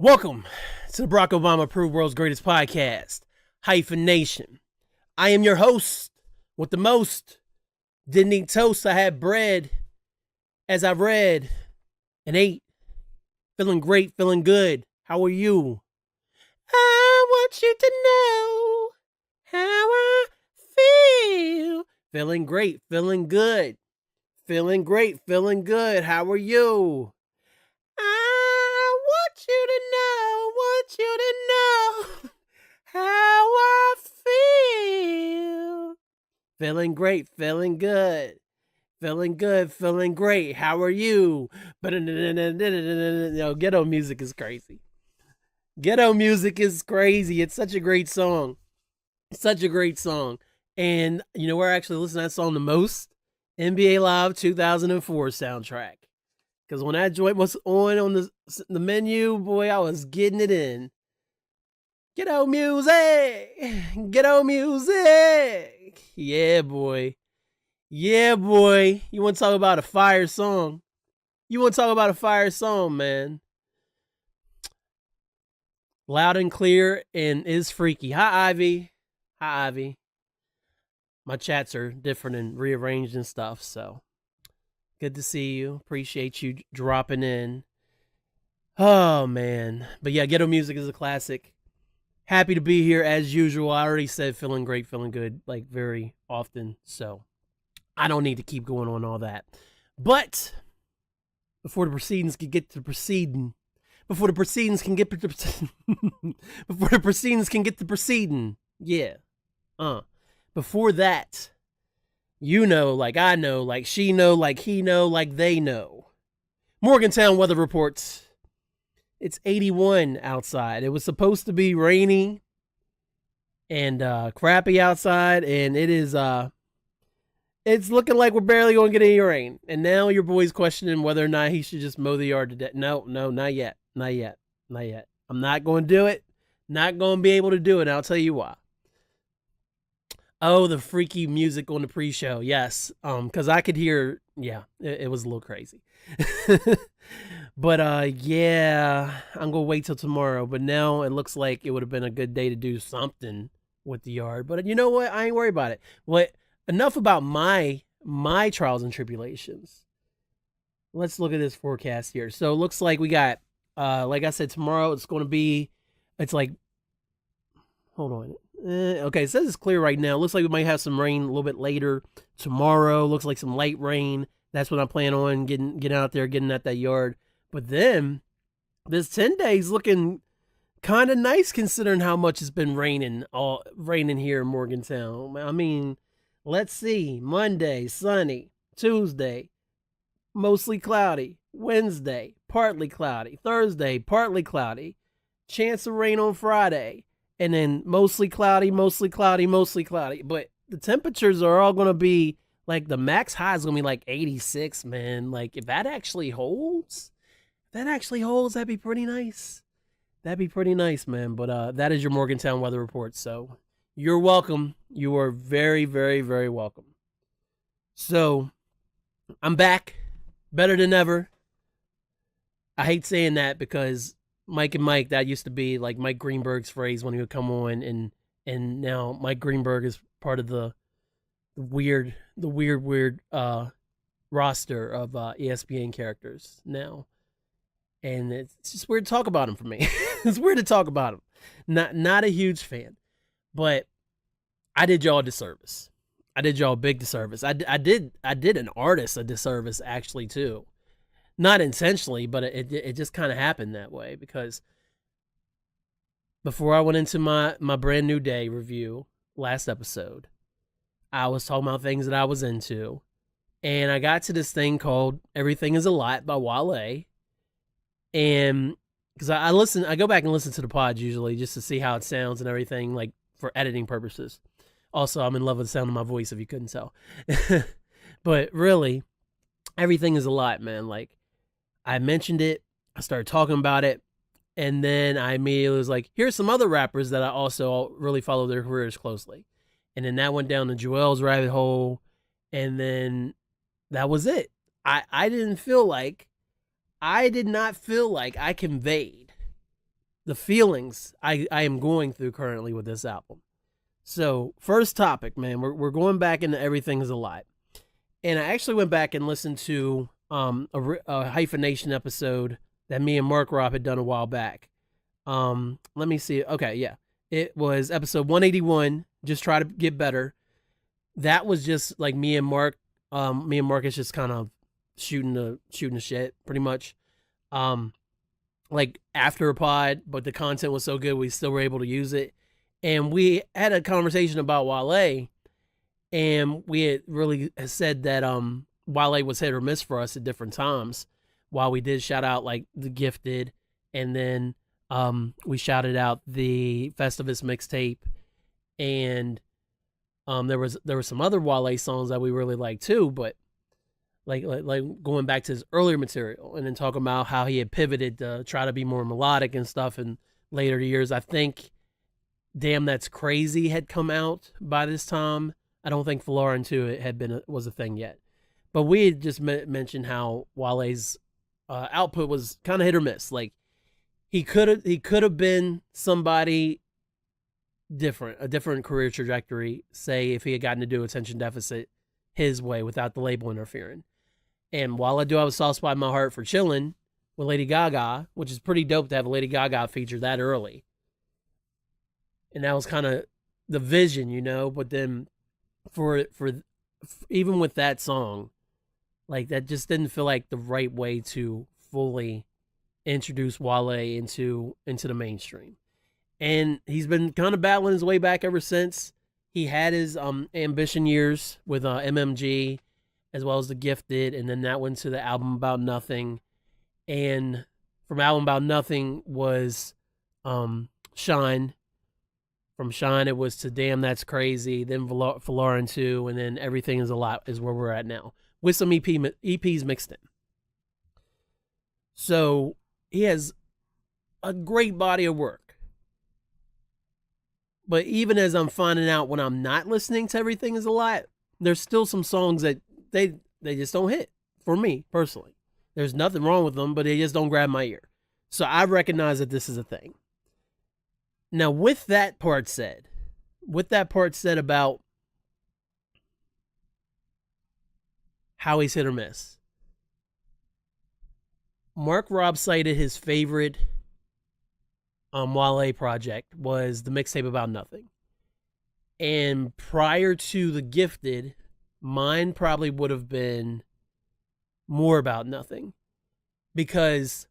Welcome to the Barack Obama approved world's greatest podcast, Hyphen Nation. I am your host with the most. Didn't eat toast, I had bread as I read and ate. Feeling great, feeling good. How are you? I want you to know how I feel. Feeling great, feeling good. Feeling great, feeling good. How are you? I want you to know how I feel. Feeling great, feeling good. Feeling good, feeling great. How are you? Yo, ghetto music is crazy. Ghetto music is crazy. It's such a great song. Such a great song. And you know where I actually listen to that song the most? NBA Live 2004 soundtrack. Because when that joint was on the menu, boy, I was getting it in. Ghetto music. Ghetto music. Yeah, boy. Yeah, boy. You want to talk about a fire song? You want to talk about a fire song, man? Loud and clear and is freaky. Hi, Ivy. Hi, Ivy. My chats are different and rearranged and stuff, so good to see you. Appreciate you dropping in. Oh, man. But yeah, ghetto music is a classic. Happy to be here as usual. I already said feeling great, feeling good, like very often. So I don't need to keep going on all that. But before the proceedings can get to proceeding, before the proceedings can get to before the proceedings can get to proceeding, yeah. Before that, you know, like I know, like she know, like he know, like they know. Morgantown weather reports. It's 81 outside. It was supposed to be rainy and crappy outside, and it is it's looking like we're barely gonna get any rain. And now your boy's questioning whether or not he should just mow the yard to death. No, not yet. Not yet. Not yet. I'm not gonna do it. Not gonna be able to do it, and I'll tell you why. Oh, the freaky music on the pre-show. Yes. Because I could hear, yeah, it was a little crazy. But yeah, I'm gonna wait till tomorrow. But now it looks like it would have been a good day to do something with the yard. But you know what? I ain't worried about it. What enough about my trials and tribulations. Let's look at this forecast here. So it looks like we got like I said, tomorrow it's like hold on. Okay, it says it's clear right now. Looks like we might have some rain a little bit later tomorrow. Looks like some light rain. That's what I'm planning on getting out there, getting at that yard. But then this 10 days looking kind of nice considering how much it's been raining here in Morgantown. I mean, let's see. Monday, sunny. Tuesday, mostly cloudy. Wednesday, partly cloudy. Thursday, partly cloudy. Chance of rain on Friday. And then mostly cloudy, mostly cloudy, mostly cloudy. But the temperatures are all going to be like the max high is going to be like 86, man. Like if that actually holds, that'd be pretty nice. That'd be pretty nice, man. But that is your Morgantown weather report. So you're welcome. You are very, very, very welcome. So I'm back better than ever. I hate saying that because Mike and Mike, that used to be like Mike Greenberg's phrase when he would come on, and now Mike Greenberg is part of the weird roster of ESPN characters now, and it's just weird to talk about him for me. It's weird to talk about him. Not a huge fan, but I did y'all a disservice. I did y'all a big disservice. I did an artist a disservice actually too. Not intentionally, but it just kind of happened that way because before I went into my brand new day review last episode, I was talking about things that I was into, and I got to this thing called "Everything Is a Lot" by Wale, and because I go back and listen to the pod usually just to see how it sounds and everything, like for editing purposes. Also, I'm in love with the sound of my voice if you couldn't tell, but really, everything is a lot, man. Like, I mentioned it, I started talking about it, and then I immediately was like, here's some other rappers that I also really follow their careers closely. And then that went down to Joel's rabbit hole, and then that was it. I did not feel like I conveyed the feelings I am going through currently with this album. So, first topic, man, we're going back into Everything Is a Lot. And I actually went back and listened to a Hyphenation episode that me and Mark Rob had done a while back. Let me see. Okay, yeah. It was episode 181, Just Try to Get Better. That was just like me and Marcus just kind of shooting the shit pretty much. Like after a pod, but the content was so good we still were able to use it. And we had a conversation about Wale, and we had really said that Wale was hit or miss for us at different times. While we did shout out like The Gifted, and then we shouted out the Festivus mixtape, and there were some other Wale songs that we really liked too, but like going back to his earlier material, and then talking about how he had pivoted to try to be more melodic and stuff in later years. I think Damn That's Crazy had come out by this time. I don't think Florin 2 was a thing yet, but we had just mentioned how Wale's output was kind of hit or miss. Like he could have been somebody different, a different career trajectory. Say if he had gotten to do Attention Deficit his way without the label interfering. And while I do have a soft spot in my heart for Chillin' with Lady Gaga, which is pretty dope to have a Lady Gaga feature that early. And that was kind of the vision, you know. But then for even with that song, like that just didn't feel like the right way to fully introduce Wale into the mainstream. And he's been kind of battling his way back ever since. He had his ambition years with MMG, as well as The Gifted, and then that went to the album About Nothing. And from album About Nothing was Shine. From Shine, it was to Damn That's Crazy, then Florin 2, and then Everything Is a Lot is where we're at now, with some EPs mixed in. So he has a great body of work. But even as I'm finding out when I'm not listening to Everything Is a Lot, there's still some songs that they just don't hit for me personally. There's nothing wrong with them, but they just don't grab my ear. So I recognize that this is a thing. Now, with that part said about how he's hit or miss, Mark Rob cited his favorite Wale project was the mixtape About Nothing. And prior to The Gifted, mine probably would have been more About Nothing. Because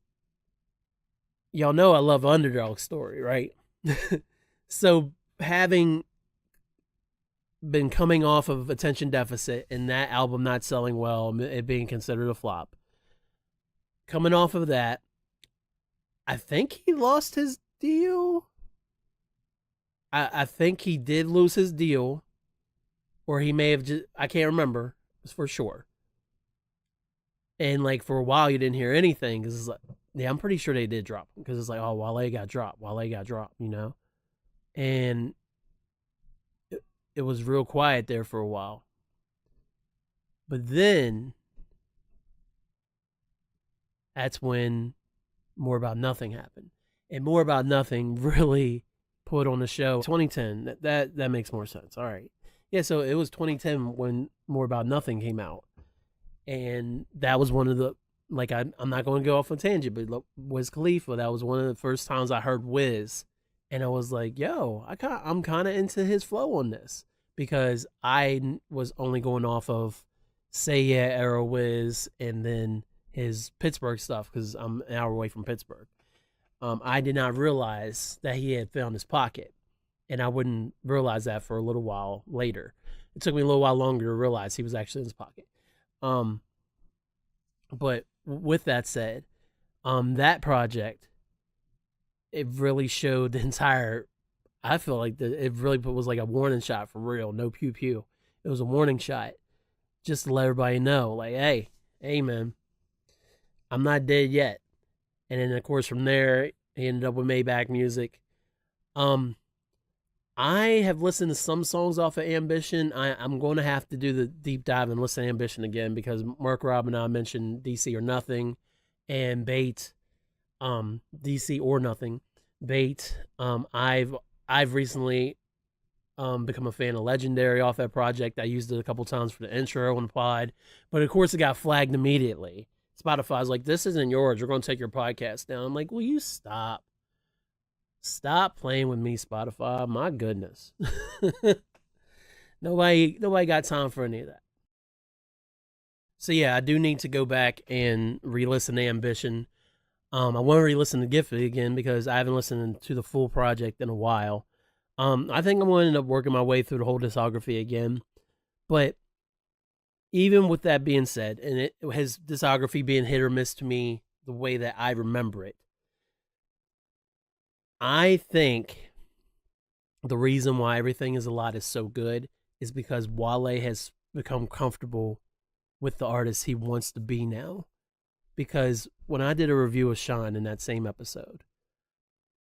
y'all know I love Underdog Story, right? So having been coming off of Attention Deficit and that album not selling well, it being considered a flop, coming off of that, I think he lost his deal. I think he did lose his deal, or he may have just, I can't remember for sure. And like for a while you didn't hear anything, because it's like, yeah, I'm pretty sure they did drop him, because it's like, oh, Wale got dropped, you know? And it was real quiet there for a while. But then that's when More About Nothing happened. And More About Nothing really put on the show 2010. That makes more sense. All right. Yeah, so it was 2010 when More About Nothing came out. And that was one of the, like, I'm not going to go off on a tangent, but Wiz Khalifa, that was one of the first times I heard Wiz. And I was like, yo, I'm kind of into his flow on this. Because I was only going off of Say Yeah era Wiz and then his Pittsburgh stuff, because I'm an hour away from Pittsburgh. I did not realize that he had found his pocket. And I wouldn't realize that for a little while later. It took me a little while longer to realize he was actually in his pocket. But with that said, that project, it really showed the entire, I feel like it really was like a warning shot for real. No pew pew. It was a warning shot just to let everybody know, like, hey man, I'm not dead yet. And then of course from there, he ended up with Maybach Music. I have listened to some songs off of Ambition. I'm going to have to do the deep dive and listen to Ambition again, because Mark Rob and I mentioned DC or Nothing and Bait, DC or Nothing. Bait. I've recently become a fan of Legendary off that project. I used it a couple times for the intro on the pod, but of course it got flagged immediately. Spotify's like, "This isn't yours. We're going to take your podcast down." I'm like, "Will you stop? Stop playing with me, Spotify. My goodness." Nobody got time for any of that. So yeah, I do need to go back and re-listen to Ambition. I want to re-listen to Gifted again because I haven't listened to the full project in a while. I think I'm going to end up working my way through the whole discography again. But even with that being said, and it has discography being hit or miss to me the way that I remember it, I think the reason why Everything Is a Lot is so good is because Wale has become comfortable with the artist he wants to be now. Because when I did a review of Shine in that same episode,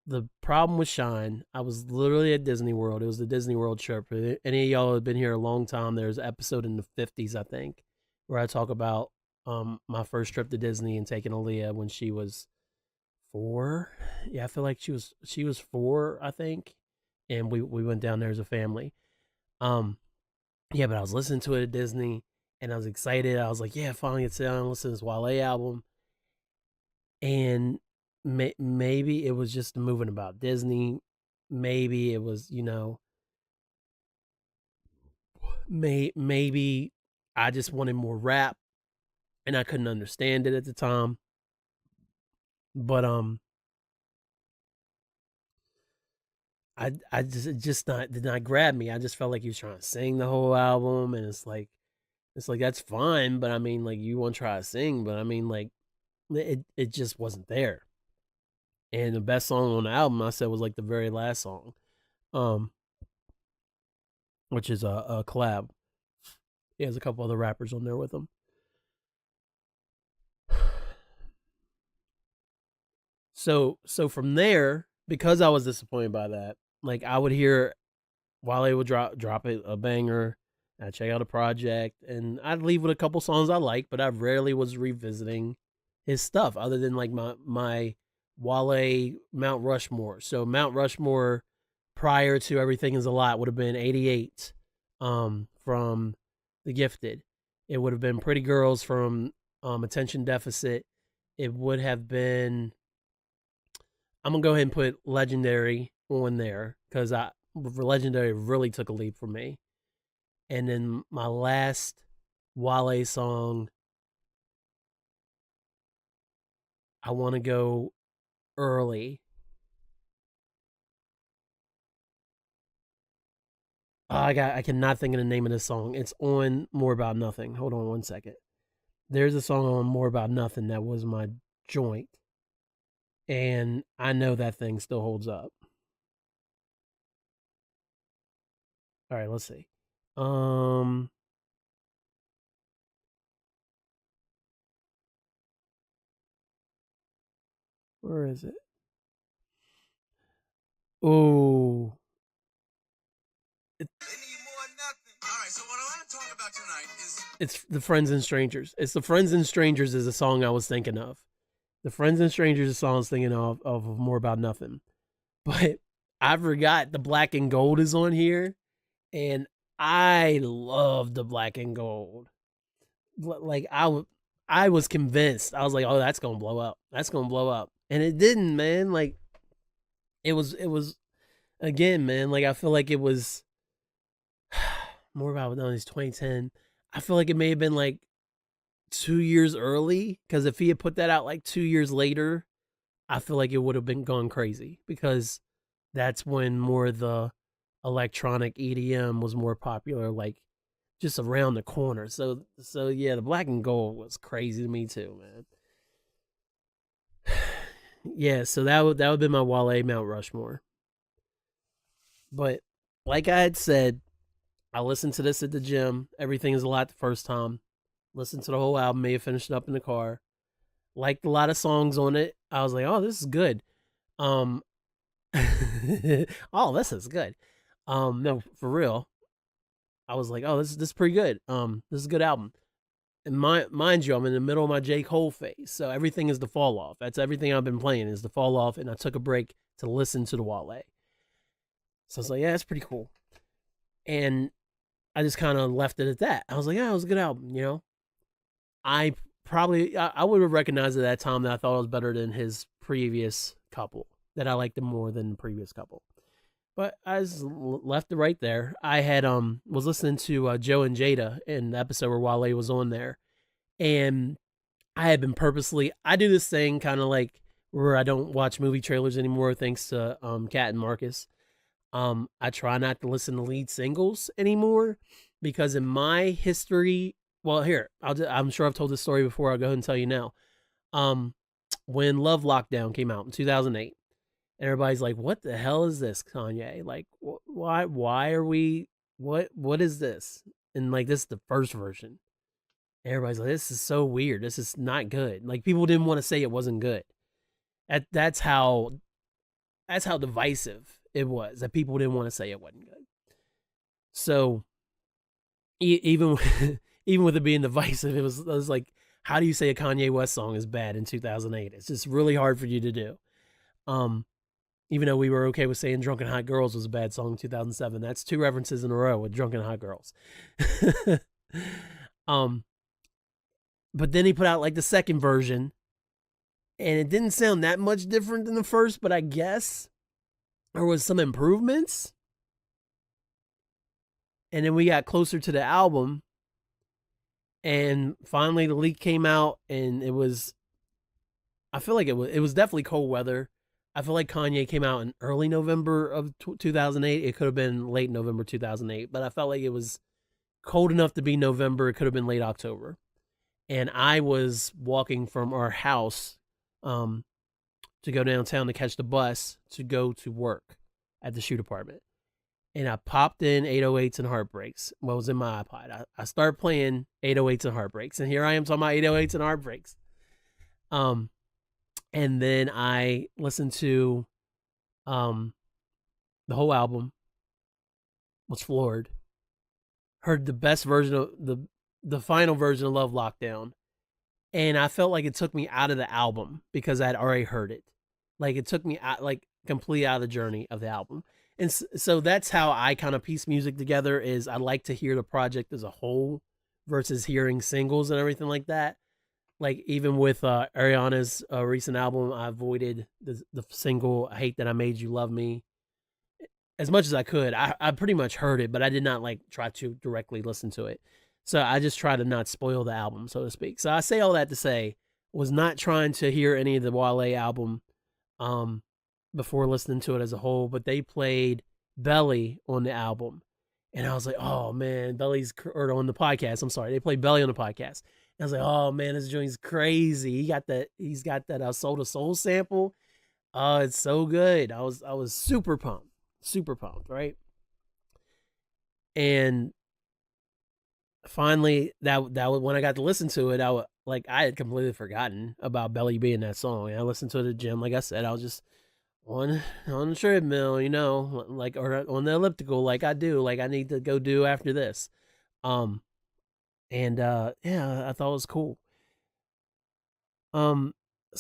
the problem with Shine, I was literally at Disney World. It was the Disney World trip. For any of y'all who have been here a long time, there's an episode in the 50s, I think, where I talk about my first trip to Disney and taking Aaliyah when she was 4. Yeah, I feel like she was 4, I think, and we went down there as a family. Um, yeah, but I was listening to it at Disney, and I was excited. I was like, yeah, finally it's down and listen to this Wale album, and maybe it was just the moving about Disney. Maybe it was, maybe I just wanted more rap and I couldn't understand it at the time. But I just it just not did not grab me. I just felt like he was trying to sing the whole album, and it's like that's fine, but I mean, like, you want to try to sing, but I mean, like, it just wasn't there. And the best song on the album, I said, was like the very last song, um, which is a collab. He has a couple other rappers on there with him. So from there, because I was disappointed by that, like, I would hear Wale would drop a banger. I'd check out a project, and I'd leave with a couple songs I like, but I rarely was revisiting his stuff other than like my Wale Mount Rushmore. So Mount Rushmore prior to Everything Is a Lot would have been 88 from The Gifted. It would have been Pretty Girls from Attention Deficit. It would have been, I'm gonna go ahead and put Legendary on there because I Legendary really took a leap for me. And then my last Wale song, I want to go early. Oh, I cannot think of the name of this song. It's on More About Nothing. Hold on one second. There's a song on More About Nothing that was my joint, and I know that thing still holds up. All right, let's see. Um, where is it? Oh, it, it's the Friends and Strangers. It's the Friends and Strangers is a song I was thinking of. The Friends and Strangers is a song I was thinking of More About Nothing. But I forgot the Black and Gold is on here, and I love the Black and Gold. Like, I was convinced. I was like, "Oh, that's gonna blow up. That's gonna blow up," and it didn't, man. Like, it was again, man. Like, I feel like it was More About Nothing. It's 2010. I feel like it may have been like 2 years early, because if he had put that out like 2 years later, I feel like it would have been gone crazy, because that's when more of the electronic EDM was more popular, like, just around the corner. So yeah, the Black and Gold was crazy to me too, man. Yeah, so that would be my Wale Mount Rushmore. But like I had said, I listened to this at the gym. Everything Is a Lot the first time. Listened to the whole album. May have finished it up in the car. Liked a lot of songs on it. I was like, oh, this is good. Um, oh, this is good. No, for real. I was like, oh, this is pretty good. This is a good album. And mind you, I'm in the middle of my J. Cole phase, so everything is the fall off. That's everything I've been playing is the fall off, and I took a break to listen to the Wale. So I was like, yeah, that's pretty cool. And I just kind of left it at that. I was like, yeah, it was a good album, you know. I would have recognized at that time that I thought it was better than his previous couple. That I liked him more than the previous couple. But I just left it right there. I had was listening to Joe and Jada in the episode where Wale was on there, and I had been purposely. I do this thing kind of like where I don't watch movie trailers anymore, thanks to Kat and Marcus. I try not to listen to lead singles anymore because in my history, well, here I'm sure I've told this story before. I'll go ahead and tell you now. When Love Lockdown came out in 2008, and everybody's like, "What the hell is this, Kanye? Like, why are we? What is this?" And like, this is the first version. And everybody's like, "This is so weird. This is not good." Like, people didn't want to say it wasn't good. That's how divisive it was. That people didn't want to say it wasn't good. So even even with it being divisive, it was like, how do you say a Kanye West song is bad in 2008? It's just really hard for you to do. Even though we were okay with saying Drunken Hot Girls was a bad song in 2007. That's 2 references in a row with Drunken Hot Girls. But then he put out like the second version, and it didn't sound that much different than the first, but I guess there was some improvements. And then we got closer to the album, and finally the leak came out, and I feel like it was definitely cold weather. I feel like Kanye came out in early November of 2008. It could have been late November 2008, but I felt like it was cold enough to be November. It could have been late October. And I was walking from our house to go downtown to catch the bus to go to work at the shoe department. And I popped in 808s and Heartbreaks. What was in my iPod? I started playing 808s and Heartbreaks. And here I am talking about 808s and Heartbreaks. And then I listened to the whole album, was floored. Heard the best version of the final version of Love Lockdown. And I felt like it took me out of the album because I'd already heard it. Like, it took me out, like, completely out of the journey of the album. And so that's how I kind of piece music together, is I like to hear the project as a whole versus hearing singles and everything like that. Like, even with Ariana's recent album, I avoided the single "I Hate That I Made You Love Me" as much as I could. I pretty much heard it, but I did not like try to directly listen to it. So I just try to not spoil the album, so to speak. So I say all that to say, was not trying to hear any of the Wale album before listening to it as a whole, but they played Belly on the album. And I was like, oh man, or on the podcast. I'm sorry. They played Belly on the podcast. I was like, oh man, this joint's crazy. He's got that Soul to Soul sample. Oh, it's so good. I was super pumped, right? And finally, that when I got to listen to it, I had completely forgotten about Belly being that song. And I listened to it at the gym. Like I said, I was just on the treadmill, you know, like, or on the elliptical, like I do, like I need to go do after this. And yeah, I thought it was cool. So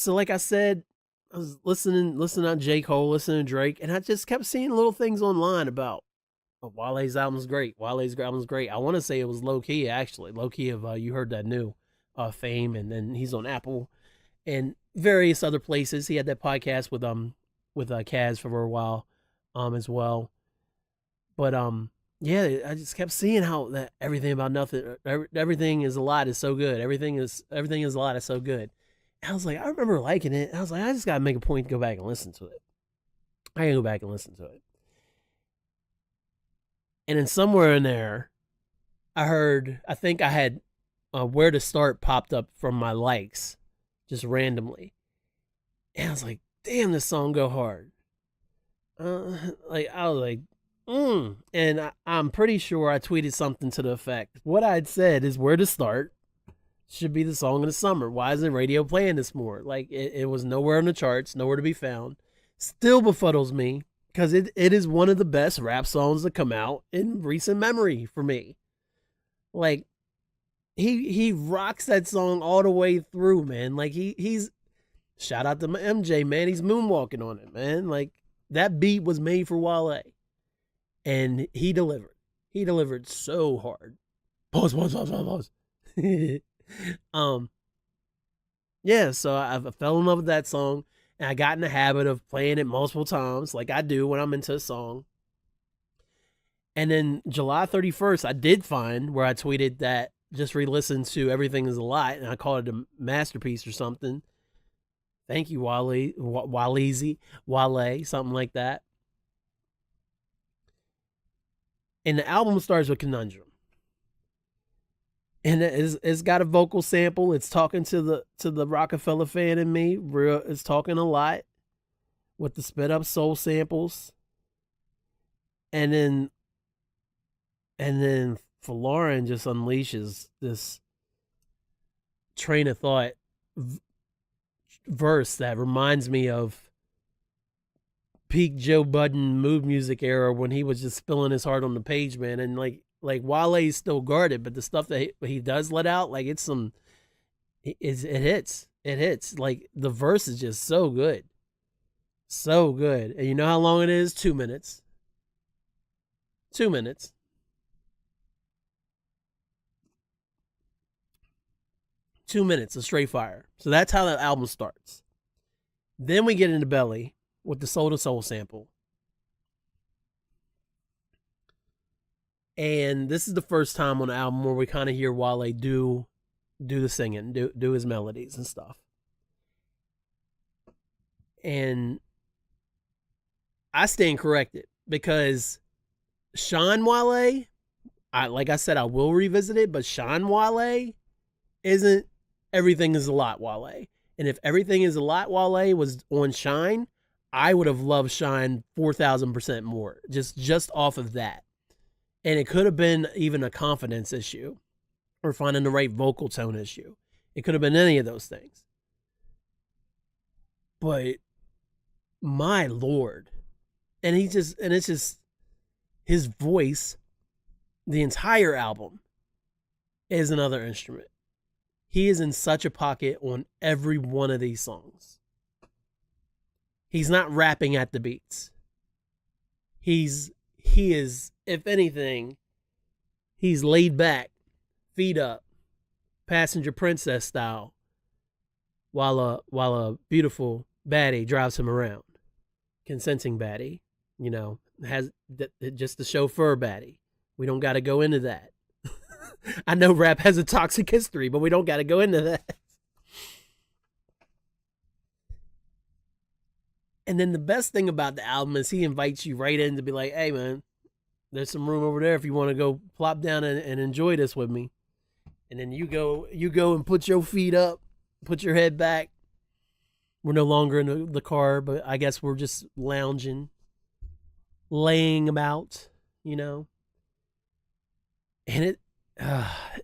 like I said, I was listening to J. Cole, listening to Drake, and I just kept seeing little things online about Wale's album's great. Wale's album's great. I want to say it was low key, actually. Low key of You Heard That New fame, and then he's on Apple and various other places. He had that podcast with Kaz for a while as well. But yeah, I just kept seeing how that everything about nothing, everything is a lot is so good. Everything is a lot is so good. And I was like, I remember liking it. And I was like, I just gotta make a point to go back and listen to it. I can go back and listen to it. And then somewhere in there, I think I had Where to Start popped up from my likes, just randomly. And I was like, damn, this song go hard. Like, I was like, And I'm pretty sure I tweeted something to the effect. What I'd said is Where to Start should be the song of the summer. Why isn't radio playing this more? Like, it was nowhere on the charts, nowhere to be found. Still befuddles me, because it is one of the best rap songs to come out in recent memory for me. Like, he rocks that song all the way through, man. Like, he's shout out to MJ, man. He's moonwalking on it, man. Like, That beat was made for Wale, and he delivered. He delivered so hard. Pause, pause, pause, pause, pause. um, yeah, so I fell in love with that song, and I got in the habit of playing it multiple times, like I do when I'm into a song. And then July 31st, I did find where I tweeted that just re-listen to Everything Is a Lot, and I called it a masterpiece or something. Thank you, Wale, something like that. And the album starts with Conundrum, and it's got a vocal sample. It's talking to the Rockefeller fan in me. Real, it's talking a lot with the sped up soul samples, and then Lauren just unleashes this train of thought verse that reminds me of peak Joe Budden mood music era when he was just spilling his heart on the page, man. And like Wale's still guarded, but the stuff that he does let out, like it hits. Like the verse is just so good, so good. And you know how long it is? 2 minutes. 2 minutes. 2 minutes of straight fire. So that's how the album starts. Then we get into Belly with the Soul to Soul sample. And this is the first time on the album where we kind of hear Wale do the singing, do his melodies and stuff. And I stand corrected because Sean Wale, like I said, I will revisit it, but Sean Wale isn't Everything Is a Lot Wale. And if Everything Is a Lot Wale was on Shine, I would have loved Shine 4,000% more, just off of that. And it could have been even a confidence issue or finding the right vocal tone issue. It could have been any of those things. But my Lord. And it's just his voice, the entire album is another instrument. He is in such a pocket on every one of these songs. He's not rapping at the beats. He is, if anything, he's laid back, feet up, passenger princess style, while a beautiful baddie drives him around. Consenting baddie, has just the chauffeur baddie. We don't got to go into that. I know rap has a toxic history, but we don't got to go into that. And then the best thing about the album is he invites you right in to be like, hey, man, there's some room over there if you want to go plop down and enjoy this with me. And then you go and put your feet up, put your head back. We're no longer in the car, but I guess we're just lounging, laying about, And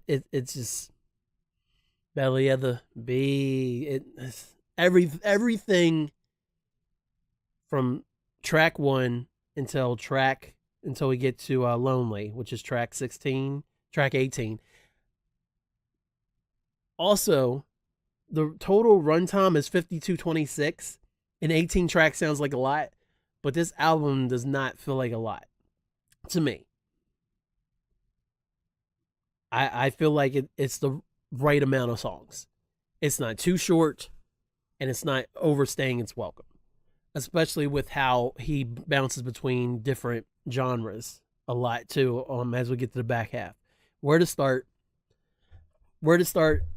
it's just belly of the bee. Everything from track 1 until we get to Lonely, which is track 18. Also, the total runtime is 52:26, and 18 tracks sounds like a lot, but this album does not feel like a lot to me. I feel like it's the right amount of songs. It's not too short, and it's not overstaying its welcome, especially with how he bounces between different genres a lot too. As we get to the back half, Where to Start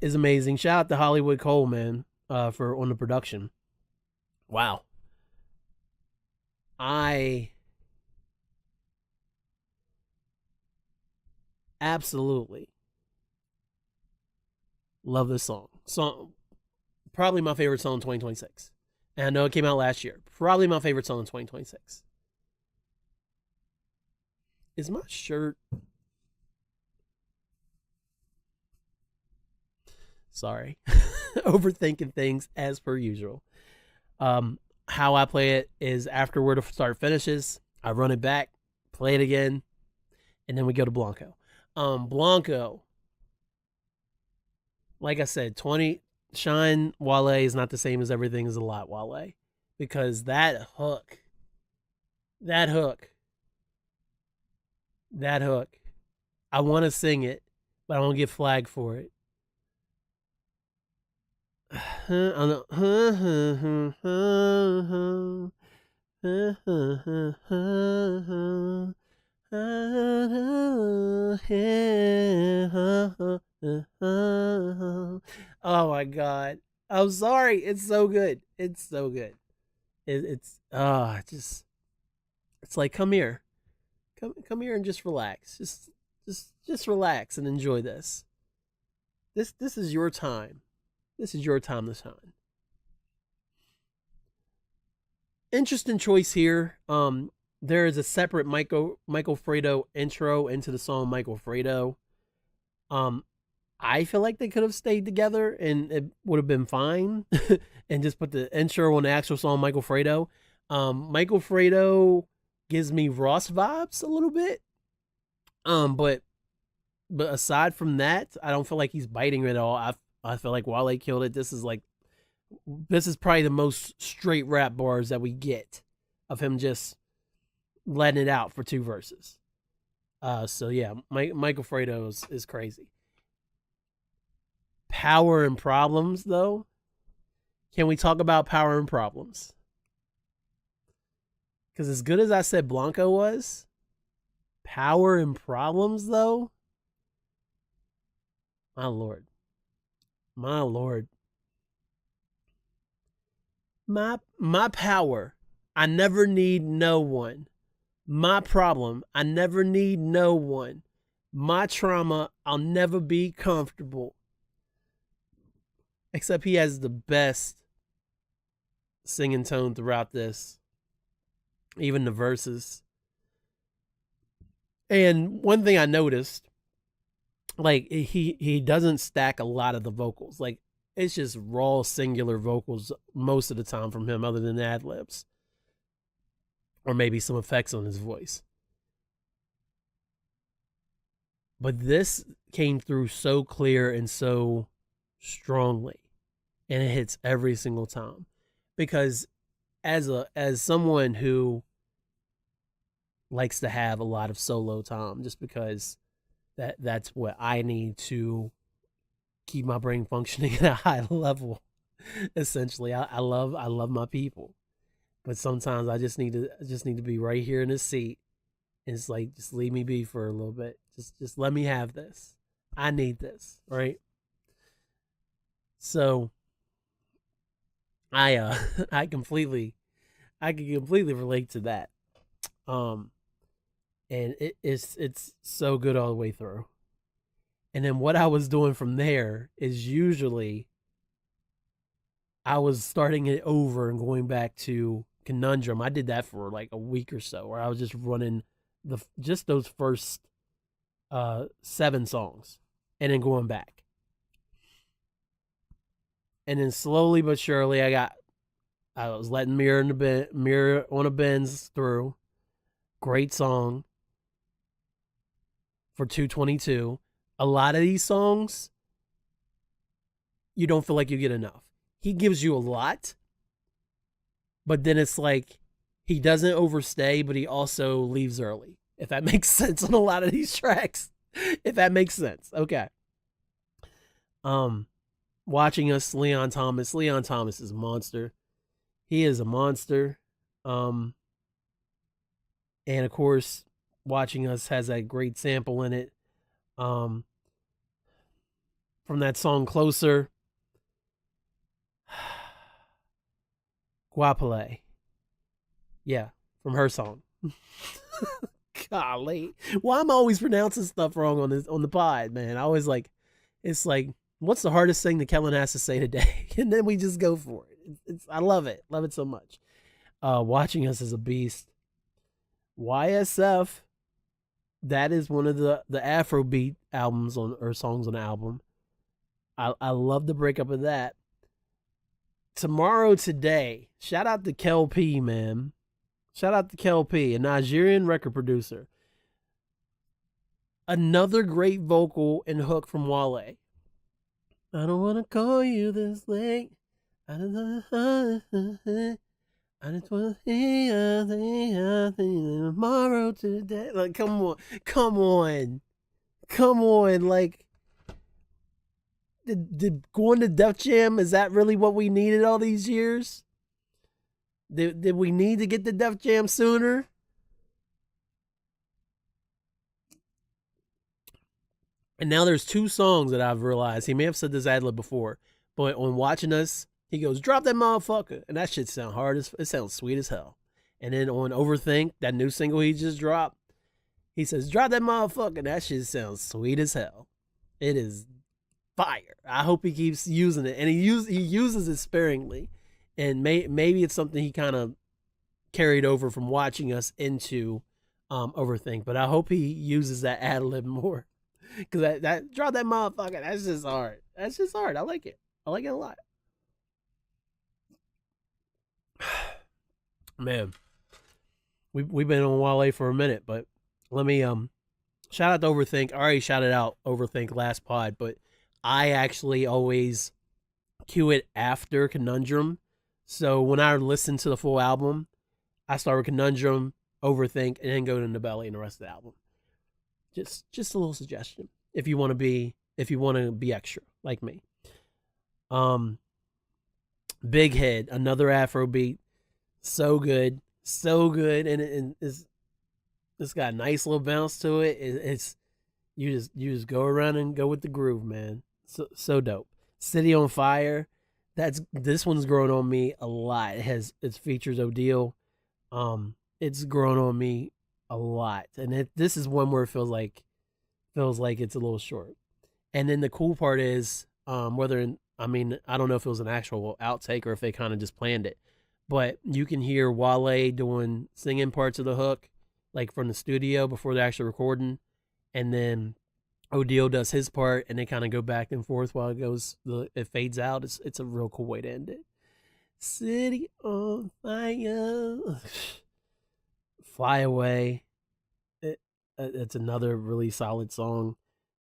is amazing. Shout out to Hollywood Cole, man, for on the production. Wow. I absolutely love this song. Probably my favorite song in 2026. And I know it came out last year. Probably my favorite song in 2026. Is my shirt... Sorry. Overthinking things as per usual. How I play it is after Where to Start finishes, I run it back, play it again, and then we go to Blanco. Blanco, like I said, Shine Wale is not the same as Everything Is a Lot Wale, because that hook That hook. That hook. I want to sing it, but I won't get flagged for it. Oh my god. I'm sorry. It's so good. It's so good. Just it's like come here. Come here and just relax. Just relax and enjoy this. This is your time. This is your time to shine. Interesting choice here. There is a separate Michael Fredo intro into the song Michael Fredo. Um, I feel like they could have stayed together and it would have been fine, and just put the intro on the actual song Michael Fredo. Michael Fredo gives me Ross vibes a little bit. But aside from that, I don't feel like he's biting at all. I feel like Wale killed it. This is probably the most straight rap bars that we get of him just letting it out for 2 verses. So yeah, Michael Fredo is crazy. Power and Problems, though. Can we talk about Power and Problems? Because as good as I said Blanco was, Power and Problems, though, my lord, my lord, my power, I never need no one. My problem, I never need no one. My trauma, I'll never be comfortable. Except he has the best singing tone throughout this, even the verses. And one thing I noticed, like he doesn't stack a lot of the vocals. Like it's just raw singular vocals most of the time from him, other than ad libs or maybe some effects on his voice. But this came through so clear and so strongly, and it hits every single time. Because as someone who likes to have a lot of solo time, just because that's what I need to keep my brain functioning at a high level. Essentially, I love my people, but sometimes I just need to be right here in this seat, and it's like just leave me be for a little bit. Just let me have this. I need this, right? So I I can completely relate to that. Um, and it's so good all the way through. And then what I was doing from there is usually I was starting it over and going back to Conundrum. I did that for like a week or so, where I was just running just those first 7 songs and then going back. And then slowly but surely I was letting Mirror on a Benz through. Great song for 222. A lot of these songs, you don't feel like you get enough. He gives you a lot, but then it's like he doesn't overstay, but he also leaves early. If that makes sense on a lot of these tracks. If that makes sense. Okay. Watching Us, Leon Thomas. Leon Thomas is a monster. He is a monster. And of course, Watching Us has that great sample in it. From that song Closer. Guapale. Yeah, from her song. Golly. Well, I'm always pronouncing stuff wrong on the pod, man. I always it's like, what's the hardest thing that Kellen has to say today? And then we just go for it. I love it. Love it so much. Watching Us is a beast. YSF, that is one of the Afrobeat albums or songs on the album. I love the breakup of that. Tomorrow Today. Shout out to Kel P, man. Shout out to Kel P, a Nigerian record producer. Another great vocal and hook from Wale. I don't want to call you this late. I I just want to see tomorrow today. Like, come on, come on, come on. Like, did going to Def Jam, is that really what we needed all these years? Did we need to get the Def Jam sooner? And now there's two songs that I've realized. He may have said this ad lib before, but on Watching Us, he goes, "Drop that motherfucker," and that shit sound hard as it sounds sweet as hell. And then on Overthink, that new single he just dropped, he says, "Drop that motherfucker," and that shit sounds sweet as hell. It is fire. I hope he keeps using it, and he uses it sparingly, and maybe it's something he kind of carried over from Watching Us into Overthink. But I hope he uses that ad lib more. Cause that drop that motherfucker. That's just hard. That's just hard. I like it. I like it a lot. Man, we've been on Wale for a minute, but let me shout out to Overthink. I already shouted out Overthink last pod, but I actually always cue it after Conundrum. So when I listen to the full album, I start with Conundrum, Overthink, and then go to Belly and the rest of the album. Just a little suggestion if you want to be extra like me. Big Head, another Afro beat, so good, and it's got a nice little bounce to it. It's you just go around and go with the groove, man. So dope. City on Fire, this one's grown on me a lot. It features Odile. It's grown on me a lot, and this is one where it feels like it's a little short. And then the cool part is I don't know if it was an actual outtake or if they kind of just planned it, but you can hear Wale doing singing parts of the hook like from the studio before they're actually recording, and then Odile does his part, and they kind of go back and forth while it fades out. It's a real cool way to end it. City on Fire. Fly Away. It's another really solid song.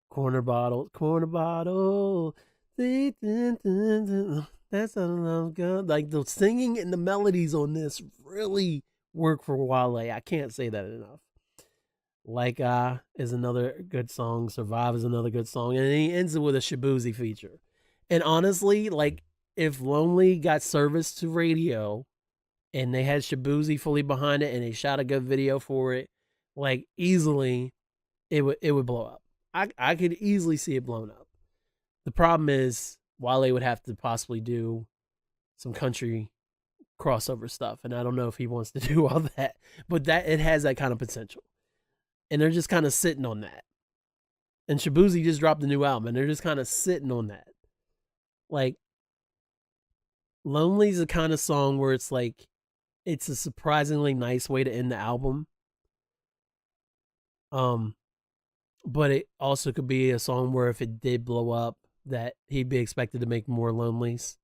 Corner Bottle. That's how love goes. Like the singing and the melodies on this really work for Wale. I can't say that enough. Like is another good song. Survive is another good song. And he ends it with a Shabuzi feature. And honestly, like if Lonely got service to radio and they had Shabuzi fully behind it and they shot a good video for it, like easily it would blow up. I could easily see it blown up. The problem is Wale would have to possibly do some country crossover stuff, and I don't know if he wants to do all that, but that it has that kind of potential. And they're just kind of sitting on that. And Shabuzi just dropped a new album, and they're just kind of sitting on that. Like, Lonely's the kind of song where it's like, it's a surprisingly nice way to end the album. But it also could be a song where if it did blow up, that he'd be expected to make more Lonelies.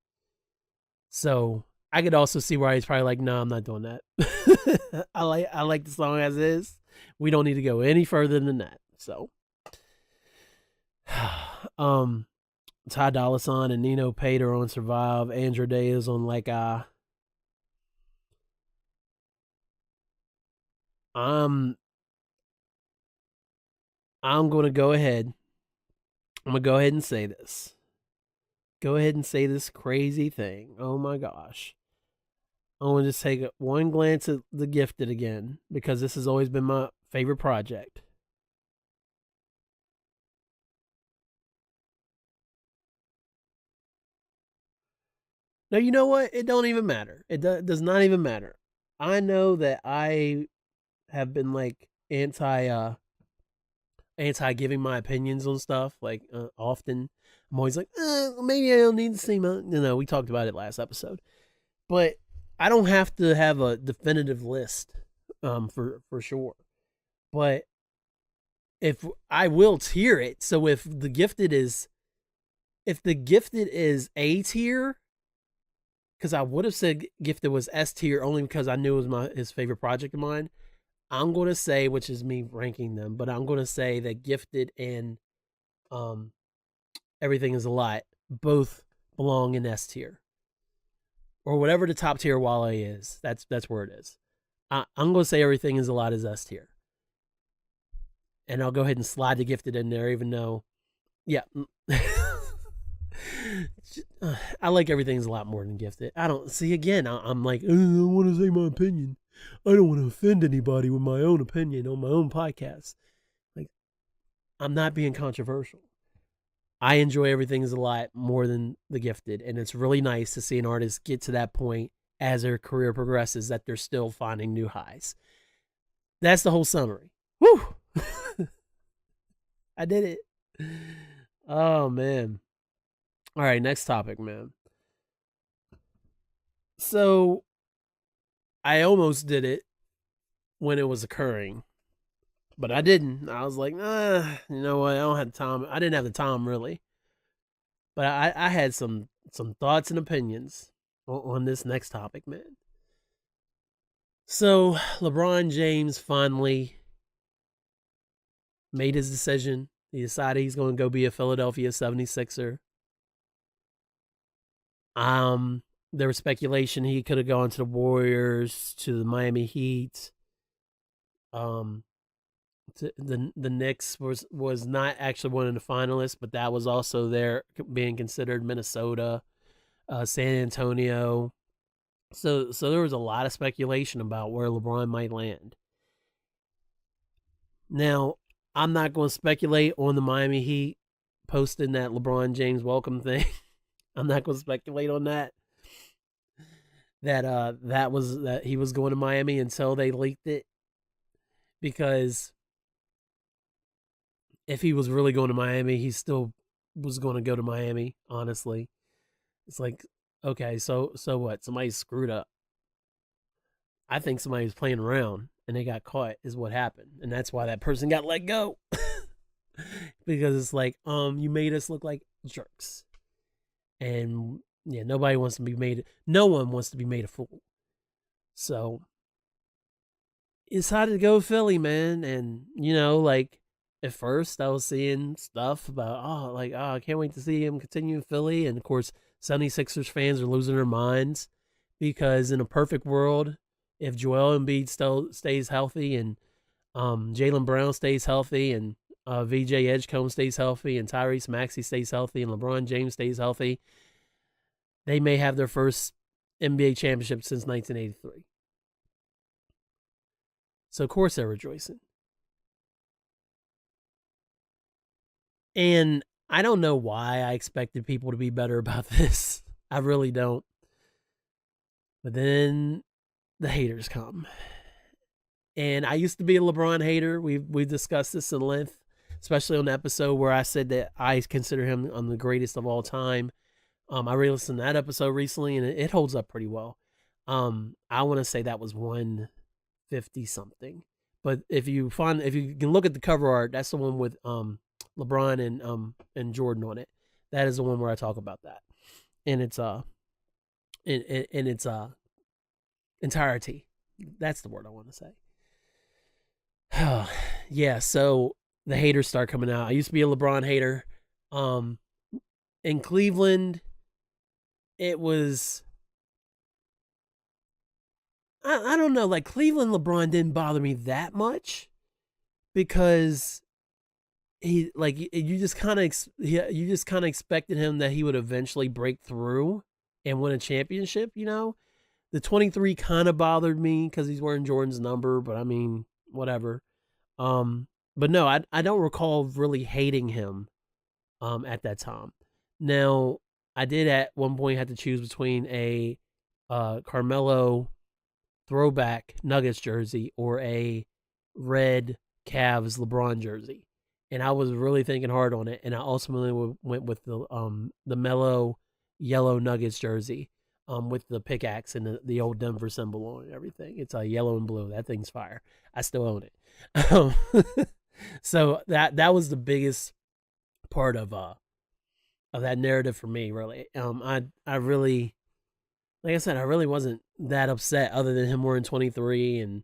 So I could also see why he's probably like, no, I'm not doing that. I like the song as is. We don't need to go any further than that. So Ty Dolla $ign and Nino Pater on Survive. Andrew Day is on like I'm going to go ahead. I'm going to go ahead and say this. Go ahead and say this crazy thing. Oh my gosh. I want to just take one glance at The Gifted again, because this has always been my favorite project. Now, you know what? It don't even matter. It does not even matter. I know that I have been like anti giving my opinions on stuff like often. I'm always like, maybe I don't need to see my. We talked about it last episode, but I don't have to have a definitive list, for sure. But if I will tier it, so if the Gifted is A tier, because I would have said Gifted was S tier only because I knew it was his favorite project of mine. I'm going to say, which is me ranking them, but I'm going to say that Gifted and Everything Is a Lot both belong in S tier. or whatever the top tier Wale is. That's where it is. I'm gonna say everything is a lot is S tier, and I'll go ahead and slide the gifted in there, even though, yeah. I like everything's a lot more than gifted. I don't see again. I'm like, I want to say my opinion. I don't want to offend anybody with my own opinion on my own podcast. Like, I'm not being controversial. I enjoy everything's a lot more than the gifted, and it's really nice to see an artist get to that point as their career progresses that they're still finding new highs. That's the whole summary. Woo! I did it. Oh man. All right, next topic, man. So I almost did it when it was occurring, but I didn't. I was like, you know what? I don't have the time. I didn't have the time really, but I had some thoughts and opinions on this next topic, man. So LeBron James finally made his decision. He decided he's going to go be a Philadelphia 76er. There was speculation he could have gone to the Warriors, to the Miami Heat. The Knicks was not actually one of the finalists, but that was also there being considered. Minnesota, San Antonio. So there was a lot of speculation about where LeBron might land. Now, I'm not going to speculate on the Miami Heat posting that LeBron James welcome thing. I'm not going to speculate on that. That he was going to Miami until they leaked it, because if he was really going to Miami, he still was going to go to Miami. Honestly, it's like, okay, so what? Somebody screwed up. I think somebody was playing around and they got caught. Is what happened, and that's why that person got let go. Because it's like, you made us look like jerks, and yeah, nobody wants to be made. No one wants to be made a fool. So it's hard to go Philly, man. And like at first I was seeing stuff about, I can't wait to see him continue in Philly. And of course, 76ers fans are losing their minds, because in a perfect world, if Joel Embiid still stays healthy, and Jaylen Brown stays healthy, and VJ Edgecombe stays healthy, and Tyrese Maxey stays healthy, and LeBron James stays healthy, they may have their first NBA championship since 1983. So, of course, they're rejoicing. And I don't know why I expected people to be better about this. I really don't. But then the haters come. And I used to be a LeBron hater. We've discussed this in length, especially on the episode where I said that I consider him the greatest of all time. I re-listened to that episode recently, and it holds up pretty well. I want to say that was 150 something. But if you can look at the cover art, that's the one with LeBron and Jordan on it. That is the one where I talk about that, and it's in its entirety. That's the word I want to say. Yeah. So the haters start coming out. I used to be a LeBron hater. In Cleveland, it was, I don't know, like Cleveland LeBron didn't bother me that much, because you just kind of expected him that he would eventually break through and win a championship. The 23 kind of bothered me because he's wearing Jordan's number, but I mean, whatever. But no, I don't recall really hating him at that time. Now, I did at one point have to choose between a Carmelo throwback Nuggets jersey or a red Cavs LeBron jersey, and I was really thinking hard on it, and I ultimately went with the Melo yellow Nuggets jersey with the pickaxe and the old Denver symbol on it and everything. It's yellow and blue. That thing's fire. I still own it. So that was the biggest part of that narrative for me, really. I really, like I said, I really wasn't that upset, other than him wearing 23,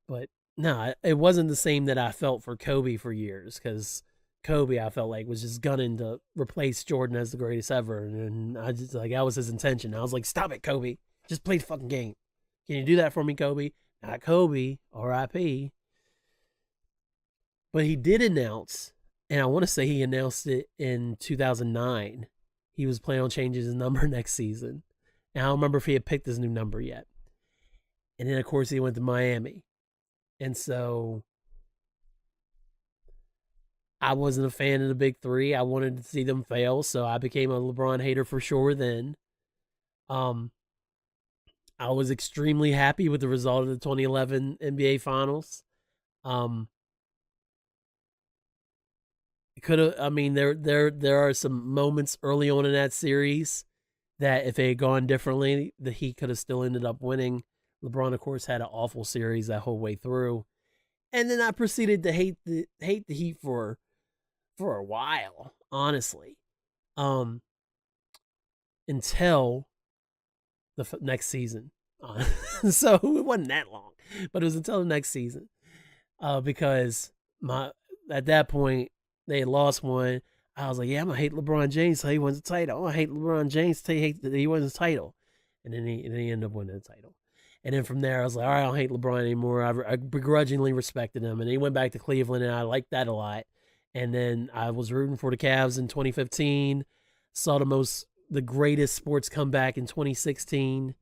but no, it wasn't the same that I felt for Kobe for years, because Kobe, I felt like, was just gunning to replace Jordan as the greatest ever. And I just like, that was his intention. I was like, stop it, Kobe. Just play the fucking game. Can you do that for me, Kobe? Not Kobe, RIP. But he did announce, and I want to say he announced it in 2009. He was planning on changing his number next season. And I don't remember if he had picked his new number yet. And then, of course, he went to Miami. And so I wasn't a fan of the big three. I wanted to see them fail, so I became a LeBron hater for sure then. Um, I was extremely happy with the result of the 2011 NBA Finals. Could have. I mean, there are some moments early on in that series that if it had gone differently, that he could have still ended up winning. LeBron, of course, had an awful series that whole way through, and then I proceeded to hate the Heat for a while, honestly, um, until the next season. So it wasn't that long, but it was until the next season, because at that point they had lost one. I was like, yeah, I'm gonna hate LeBron James till he wins the title. I'm gonna hate LeBron James till he wins the title, and then he ended up winning the title. And then from there, I was like, all right, I don't hate LeBron anymore. I begrudgingly respected him, and he went back to Cleveland, and I liked that a lot. And then I was rooting for the Cavs in 2015. Saw the greatest sports comeback in 2016.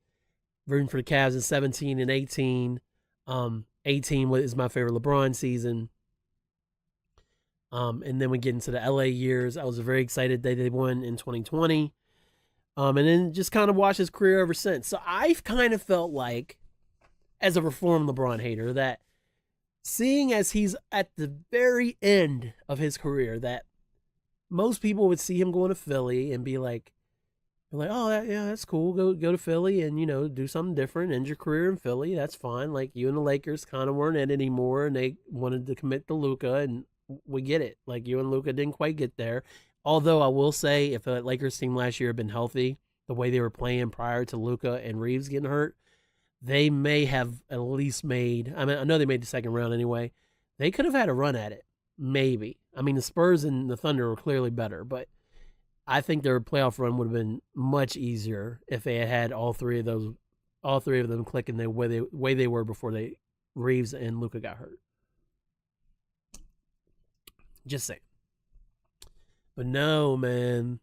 Rooting for the Cavs in 17 and 18. 18 is my favorite LeBron season. And then we get into the LA years. I was very excited that they won in 2020. And then just kind of watched his career ever since. So I've kind of felt like, as a reformed LeBron hater, that seeing as he's at the very end of his career, that most people would see him going to Philly and be like, oh, yeah, that's cool. Go to Philly and, do something different. End your career in Philly. That's fine. Like, you and the Lakers kind of weren't in anymore, and they wanted to commit to Luka, and we get it. Like, you and Luka didn't quite get there. Although I will say, if the Lakers team last year had been healthy, the way they were playing prior to Luka and Reeves getting hurt, they may have at least made, I mean, I know they made the second round anyway. They could have had a run at it. Maybe. I mean, the Spurs and the Thunder were clearly better, but I think their playoff run would have been much easier if they had all three of them clicking the way they were before Reeves and Luka got hurt. Just saying. But no, man.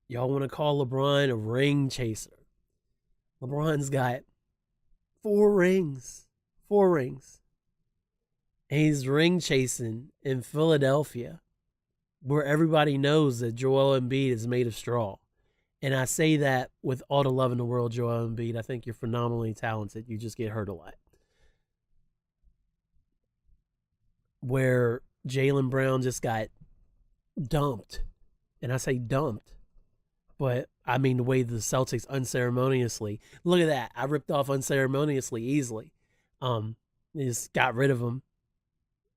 Y'all want to call LeBron a ring chaser. LeBron's got 4 rings. 4 rings. And he's ring chasing in Philadelphia, where everybody knows that Joel Embiid is made of straw. And I say that with all the love in the world, Joel Embiid. I think you're phenomenally talented. You just get hurt a lot. Where Jaylen Brown just got dumped. And I say dumped. But I mean the way the Celtics unceremoniously. Look at that. I ripped off unceremoniously easily. They just got rid of him.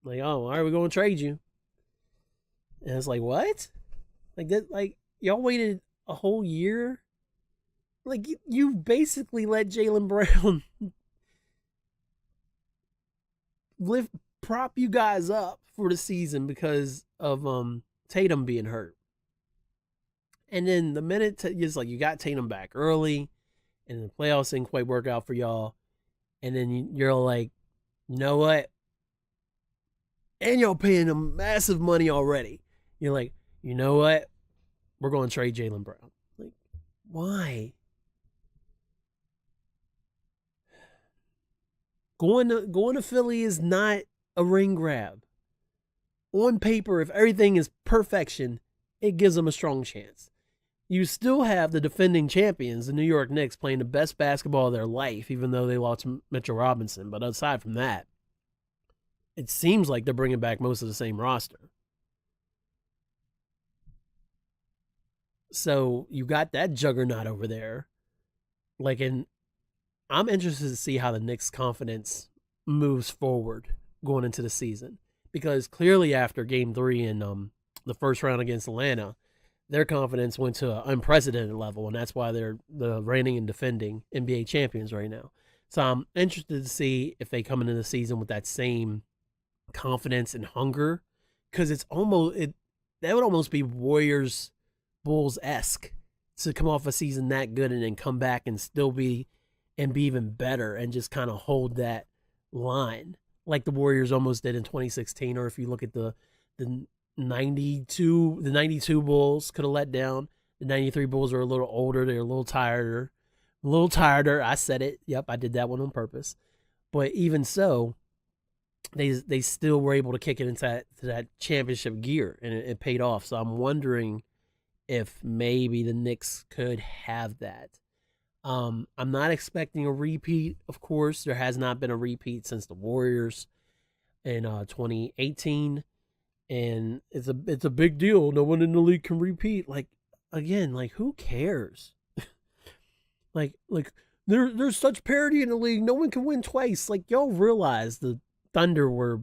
Like, oh, all right, we're going to trade you. And it's like, what? Like that? Like, y'all waited a whole year? Like, you basically let Jaylen Brown prop you guys up for the season because of Tatum being hurt. And then the minute it's like you got Tatum back early, and the playoffs didn't quite work out for y'all, and then you're like, you know what? And y'all paying them massive money already. You're like, you know what? We're going to trade Jaylen Brown. Like, why? Going to Philly is not a ring grab. On paper, if everything is perfection, it gives them a strong chance. You still have the defending champions, the New York Knicks, playing the best basketball of their life, even though they lost Mitchell Robinson. But aside from that, it seems like they're bringing back most of the same roster. So you got that juggernaut over there. I'm interested to see how the Knicks' confidence moves forward going into the season. Because clearly after Game 3 in the first round against Atlanta, their confidence went to an unprecedented level, and that's why they're the reigning and defending NBA champions right now. So I'm interested to see if they come into the season with that same confidence and hunger because it's almost it that would almost be Warriors Bulls esque to come off a season that good and then come back and still be even better and just kind of hold that line like the Warriors almost did in 2016. Or if you look at the 92 Bulls could have let down. The 93 Bulls are a little older, they're a little tireder. I said it. Yep, I did that one on purpose. But even so, they still were able to kick it into that championship gear, and it paid off. So I'm wondering if maybe the Knicks could have that. I'm not expecting a repeat. Of course, there has not been a repeat since the Warriors in 2018, and it's a big deal. No one in the league can repeat. Like again, like who cares? like there's such parity in the league. No one can win twice. Like y'all realize the Thunder were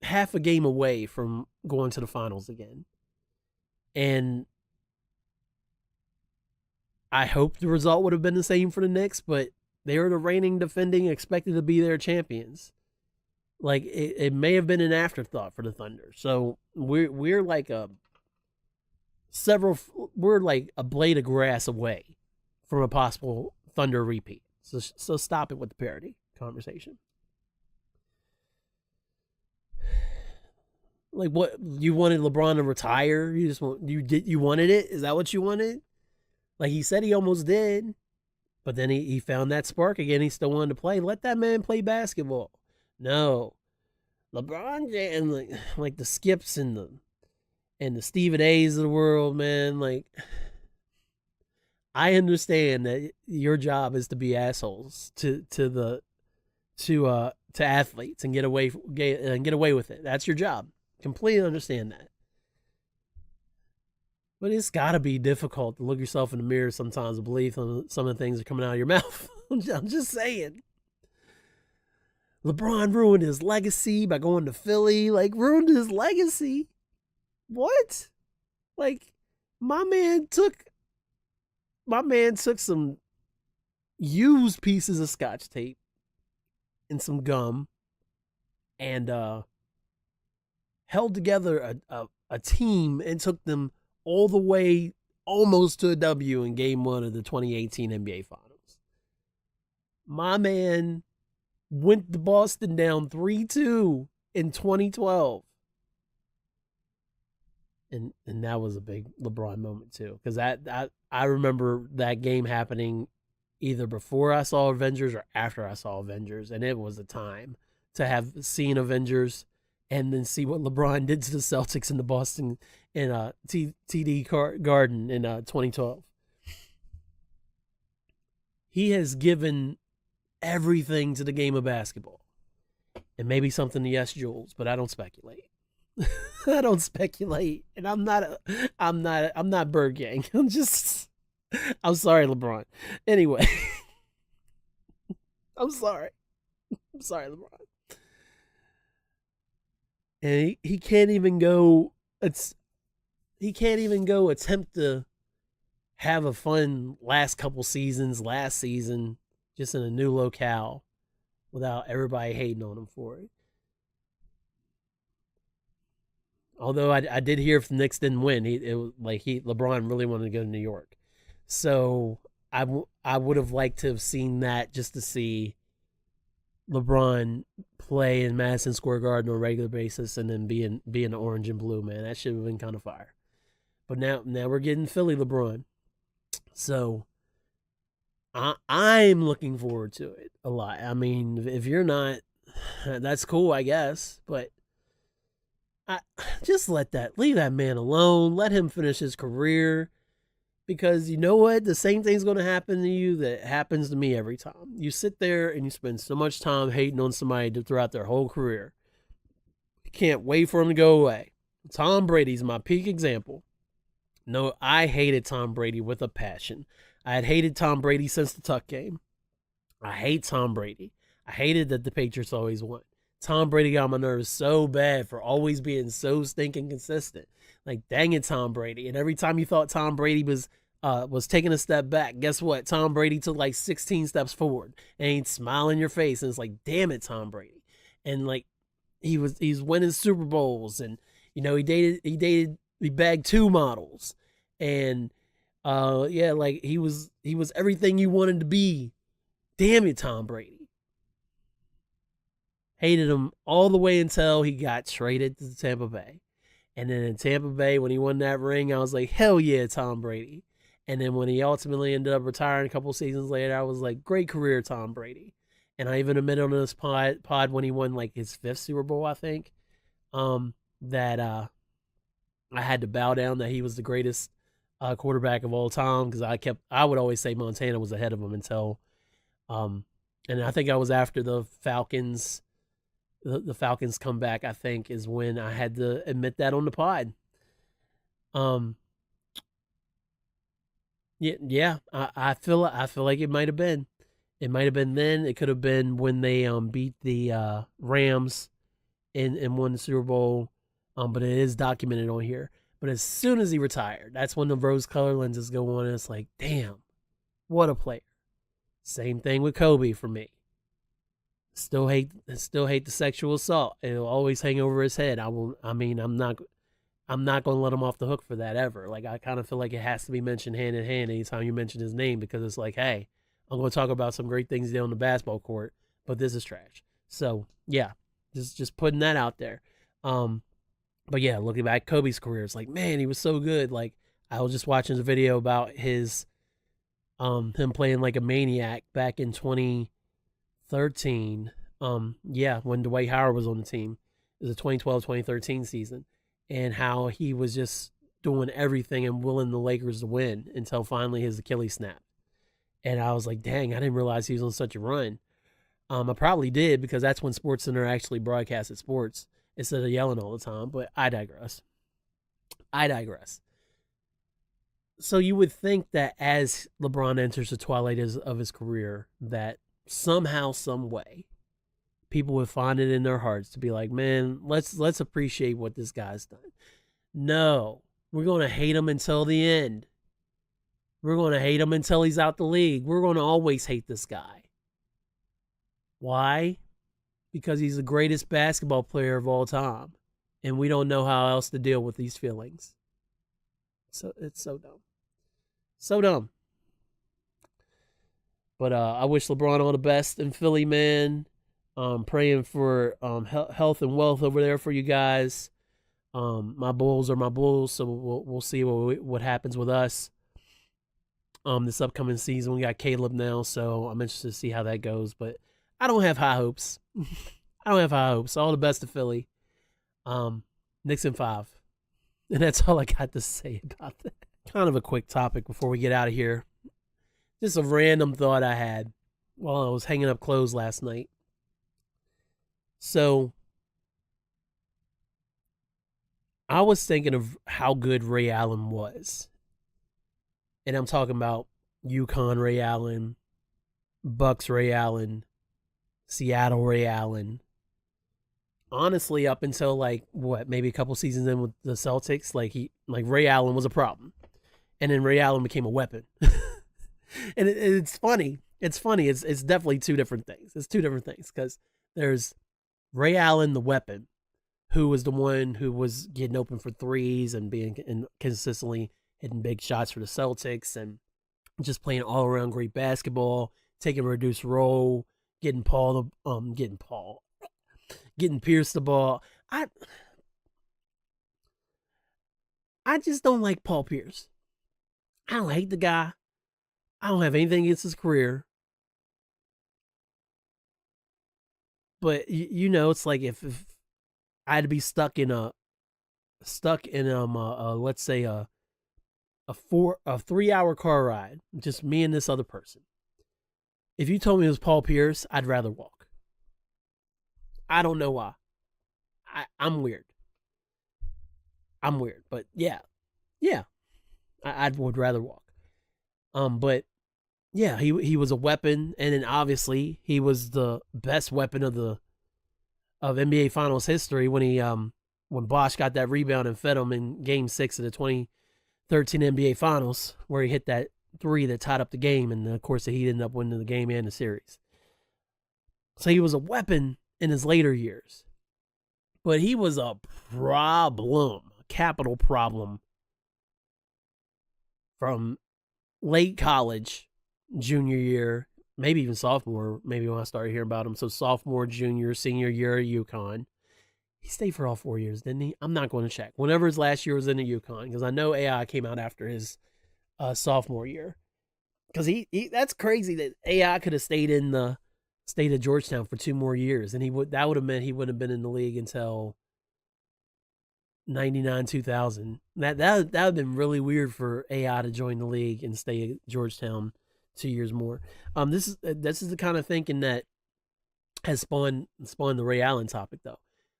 half a game away from going to the finals again, and I hope the result would have been the same for the Knicks, but they were the reigning, defending, expected to be their champions. Like it may have been an afterthought for the Thunder. So we're like we're like a blade of grass away from a possible Thunder repeat. So stop it with the parity conversation. Like what you wanted LeBron to retire? You wanted it? Is that what you wanted? Like he said he almost did, but then he found that spark again. He still wanted to play. Let that man play basketball. No, LeBron James, like the Skips and the Stephen A's of the world, man. Like I understand that your job is to be assholes to athletes and get away with it. That's your job. Completely understand that. But it's got to be difficult to look yourself in the mirror sometimes and believe some of the things that are coming out of your mouth. I'm just saying. LeBron ruined his legacy by going to Philly. Like, ruined his legacy? What? Like, my man took some used pieces of Scotch tape and some gum and held together a team and took them all the way almost to a W in game 1 of the 2018 NBA Finals. My man went to Boston down 3-2 in 2012. And that was a big LeBron moment too. Because I remember that game happening either before I saw Avengers or after I saw Avengers. And it was a time to have seen Avengers and then see what LeBron did to the Celtics in the Boston in TD Garden in 2012. He has given everything to the game of basketball, and maybe something to Yes Jules, but I don't speculate. I don't speculate, and I'm not Bird Gang. I'm sorry, LeBron. Anyway, I'm sorry, LeBron. And he can't even go. He can't even go attempt to have a fun last season, just in a new locale, without everybody hating on him for it. Although I did hear if the Knicks didn't win, LeBron really wanted to go to New York, so I would have liked to have seen that just to see LeBron play in Madison Square Garden on a regular basis and then be in the orange and blue, man. That should have been kind of fire. But now we're getting Philly LeBron. So I'm looking forward to it a lot. I mean, if you're not, that's cool, I guess. But just leave that man alone. Let him finish his career. Because you know what? The same thing's going to happen to you that happens to me every time. You sit there and you spend so much time hating on somebody throughout their whole career. You can't wait for him to go away. Tom Brady's my peak example. No, I hated Tom Brady with a passion. I had hated Tom Brady since the Tuck game. I hate Tom Brady. I hated that the Patriots always won. Tom Brady got on my nerves so bad for always being so stinking consistent. Like, dang it, Tom Brady. And every time you thought Tom Brady was taking a step back, guess what? Tom Brady took like 16 steps forward and he'd smile in your face. And it's like, damn it, Tom Brady. And like, he's winning Super Bowls and he bagged two models, and yeah, like he was everything you wanted to be. Damn it, Tom Brady. Hated him all the way until he got traded to Tampa Bay. And then in Tampa Bay, when he won that ring, I was like, hell yeah, Tom Brady. And then when he ultimately ended up retiring a couple seasons later, I was like, great career, Tom Brady. And I even admitted on this pod when he won like his fifth Super Bowl, I think, that I had to bow down that he was the greatest quarterback of all time, because I would always say Montana was ahead of him until, and I think I was after the Falcons. The Falcons comeback, I think, is when I had to admit that on the pod. Yeah. I feel like it might have been. It might have been then. It could have been when they beat the Rams and won the Super Bowl. But it is documented on here. But as soon as he retired, that's when the rose-colored lenses go on, and it's like, damn, what a player. Same thing with Kobe for me. Still hate the sexual assault. It'll always hang over his head. I'm not going to let him off the hook for that ever. Like, I kind of feel like it has to be mentioned hand in hand anytime you mention his name, because it's like, hey, I'm going to talk about some great things he did on the basketball court, but this is trash. So yeah, just putting that out there. But yeah, looking back Kobe's career, it's like, man, he was so good. Like, I was just watching the video about his him playing like a maniac back in 2013. Yeah, when Dwight Howard was on the team. It was the 2012-2013 season, and how he was just doing everything and willing the Lakers to win until finally his Achilles snapped. And I was like, dang, I didn't realize he was on such a run. I probably did, because that's when SportsCenter actually broadcasted sports instead of yelling all the time, but I digress. So you would think that as LeBron enters the twilight of his career, that somehow, some way, people would find it in their hearts to be like, man, let's appreciate what this guy's done. No, we're going to hate him until the end. We're going to hate him until he's out the league. We're going to always hate this guy. Why? Because he's the greatest basketball player of all time, and we don't know how else to deal with these feelings. So it's so dumb. So dumb. But I wish LeBron all the best in Philly, man. Praying for health and wealth over there for you guys. My Bulls are my Bulls, so we'll see what happens with us. This upcoming season, we got Caleb now, so I'm interested to see how that goes. But I don't have high hopes. All the best to Philly. Knicks in 5. And that's all I got to say about that. Kind of a quick topic before we get out of here. Just a random thought I had while I was hanging up clothes last night. So I was thinking of how good Ray Allen was. And I'm talking about UConn Ray Allen, Bucks Ray Allen, Seattle Ray Allen. Honestly, up until maybe a couple seasons in with the Celtics, Ray Allen was a problem. And then Ray Allen became a weapon. And it's funny. It's definitely two different things. It's two different things, because there's Ray Allen, the weapon, who was the one who was getting open for threes and being consistently hitting big shots for the Celtics and just playing all around great basketball, taking a reduced role, getting Pierce the ball. I just don't like Paul Pierce. I don't hate the guy. I don't have anything against his career. But it's like if I had to be stuck in let's say a 3-hour car ride, just me and this other person. If you told me it was Paul Pierce, I'd rather walk. I don't know why. I'm weird. But yeah, I would rather walk. But yeah, he was a weapon, and then obviously he was the best weapon of NBA Finals history when Bosh got that rebound and fed him in Game 6 of the 2013 NBA Finals, where he hit that three that tied up the game, and of course he ended up winning the game and the series. So he was a weapon in his later years. but he was a problem, a capital problem from late college, junior year, maybe even sophomore, maybe when I started hearing about him. So sophomore, junior, senior year at UConn. He stayed for all 4 years, didn't he? I'm not going to check. Whenever his last year was in the UConn, because I know AI came out after his sophomore year. Because he that's crazy that AI could have stayed in the state of Georgetown for 2 more years, and that would have meant he wouldn't have been in the league until 99 2000. That would have been really weird for AI to join the league and stay at Georgetown 2 years more. This is the kind of thinking that has spawned the Ray Allen topic though.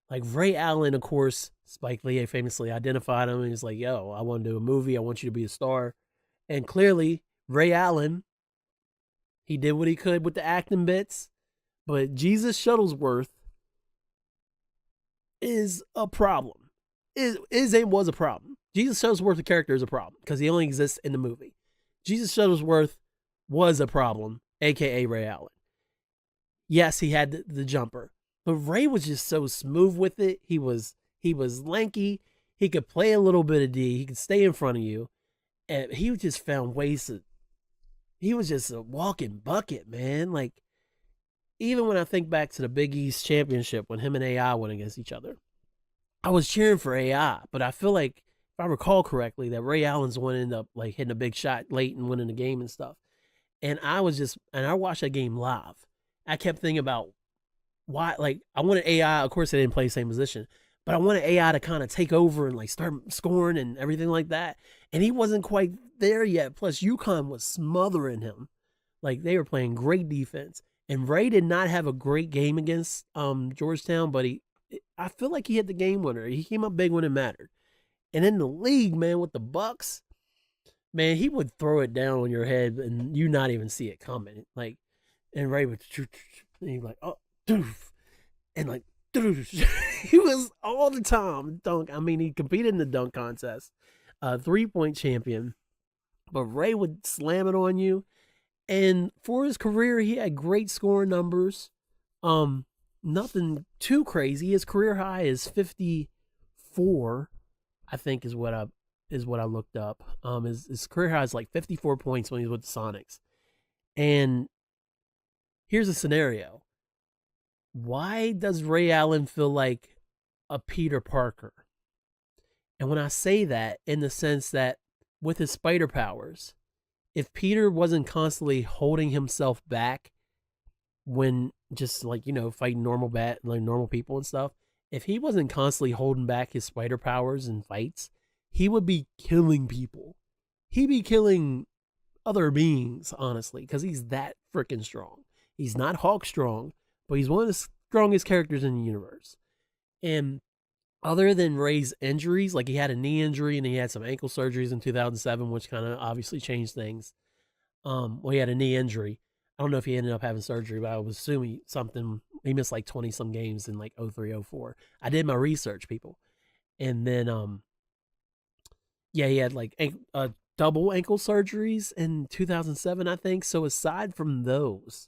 Like Ray Allen, of course, Spike Lee famously identified him and he's like, "Yo, I want to do a movie. I want you to be a star." And clearly, Ray Allen, he did what he could with the acting bits, but Jesus Shuttlesworth is a problem. Was a problem. Jesus Shuttlesworth, the character, is a problem because he only exists in the movie. Jesus Shuttlesworth was a problem, aka Ray Allen. Yes, he had the jumper, but Ray was just so smooth with it. He was lanky. He could play a little bit of D. He could stay in front of you, and he just found ways to. He was just a walking bucket, man. Like even when I think back to the Big East championship when him and AI went against each other, I was cheering for AI, but I feel like if I recall correctly, that Ray Allen's one ended up like hitting a big shot late and winning the game and stuff. And I watched that game live. I kept thinking about why, like, I wanted AI, of course, they didn't play the same position, but I wanted AI to kind of take over and like start scoring and everything like that. And he wasn't quite there yet. Plus, UConn was smothering him. Like, they were playing great defense. And Ray did not have a great game against Georgetown, but I feel like he hit the game winner. He came up big when it mattered. And in the league, man, with the Bucks, man, he would throw it down on your head and you not even see it coming. Like, and Ray would, and he'd be like, oh, doof. And like, doof. He was all the time dunk. I mean, he competed in the dunk contest, 3-point champion. But Ray would slam it on you. And for his career, he had great scoring numbers. Nothing too crazy. His career high is 54, I think is what I looked up. His career high is like 54 points when he was with the Sonics. And here's a scenario. Why does Ray Allen feel like a Peter Parker? And when I say that, in the sense that with his spider powers, if Peter wasn't constantly holding himself back when just like, you know, fighting normal people and stuff, if he wasn't constantly holding back his spider powers in fights, he would be killing people. He'd be killing other beings, honestly, because he's that freaking strong. He's not Hulk strong, but he's one of the strongest characters in the universe. And other than Ray's injuries, like he had a knee injury and he had some ankle surgeries in 2007, which kind of obviously changed things. He had a knee injury. I don't know if he ended up having surgery, but I was assuming he missed like 20 some games in like 03, 04. I did my research, people. And then, he had like double ankle surgeries in 2007, I think. So aside from those,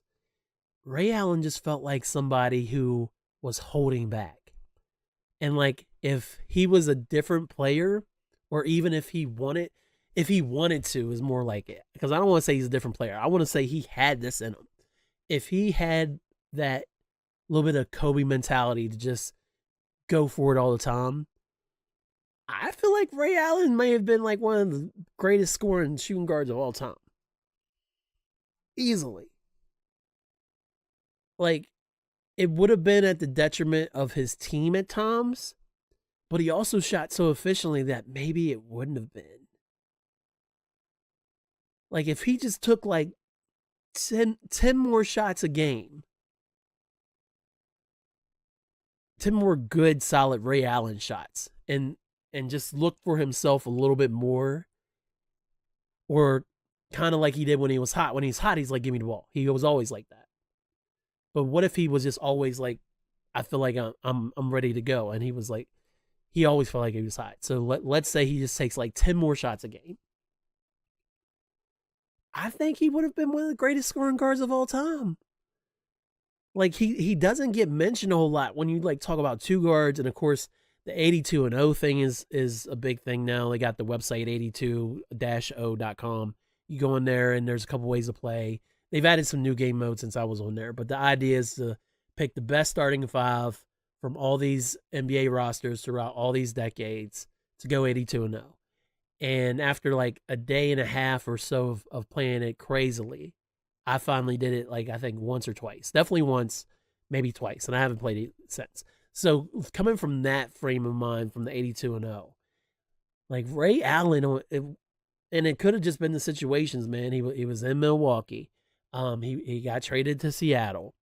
Ray Allen just felt like somebody who was holding back. And like if he was a different player, or even if he wanted to, is more like it. Because I don't want to say he's a different player. I want to say he had this in him. If he had that little bit of Kobe mentality to just go for it all the time, I feel like Ray Allen may have been like one of the greatest scoring shooting guards of all time. Easily. Like, it would have been at the detriment of his team at times, but he also shot so efficiently that maybe it wouldn't have been. Like, if he just took like 10 more shots a game, 10 more good, solid Ray Allen shots, and just look for himself a little bit more, or kind of like he did when he was hot. When he's hot, he's like, give me the ball. He was always like that. But what if he was just always like, I feel like I'm ready to go, and he was like, he always felt like he was hot. So let's say he just takes like 10 more shots a game. I think he would have been one of the greatest scoring guards of all time. like he doesn't get mentioned a whole lot when you like talk about two guards, and of course the 82-0 thing is a big thing now. They got the website 82-0.com. You go in there and there's a couple ways to play. They've added some new game modes since I was on there, but the idea is to pick the best starting five from all these NBA rosters throughout all these decades to go 82-0. And after like a day and a half or so of playing it crazily, I finally did it like I think once or twice. Definitely once, maybe twice, and I haven't played it since. So coming from that frame of mind from the 82-0, like Ray Allen, and it could have just been the situations, man. He was in Milwaukee. He got traded to Seattle.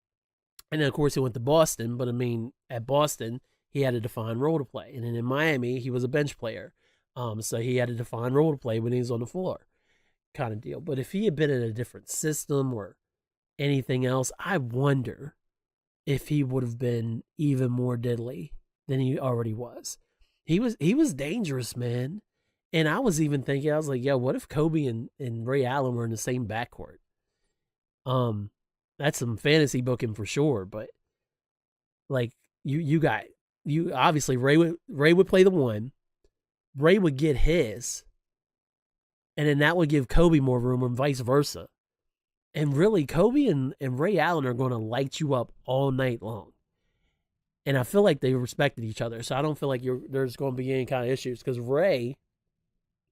And then, of course, he went to Boston. But, I mean, at Boston, he had a defined role to play. And then in Miami, he was a bench player. So he had a defined role to play when he was on the floor kind of deal. But if he had been in a different system or anything else, I wonder if he would have been even more deadly than he already was. He was dangerous, man. And I was even thinking, I was like, yo, what if Kobe and Ray Allen were in the same backcourt? That's some fantasy booking for sure, but like you obviously Ray would play the one, Ray would get his, and then that would give Kobe more room and vice versa. And really, Kobe and Ray Allen are going to light you up all night long. And I feel like they respected each other, so I don't feel like there's going to be any kind of issues because Ray,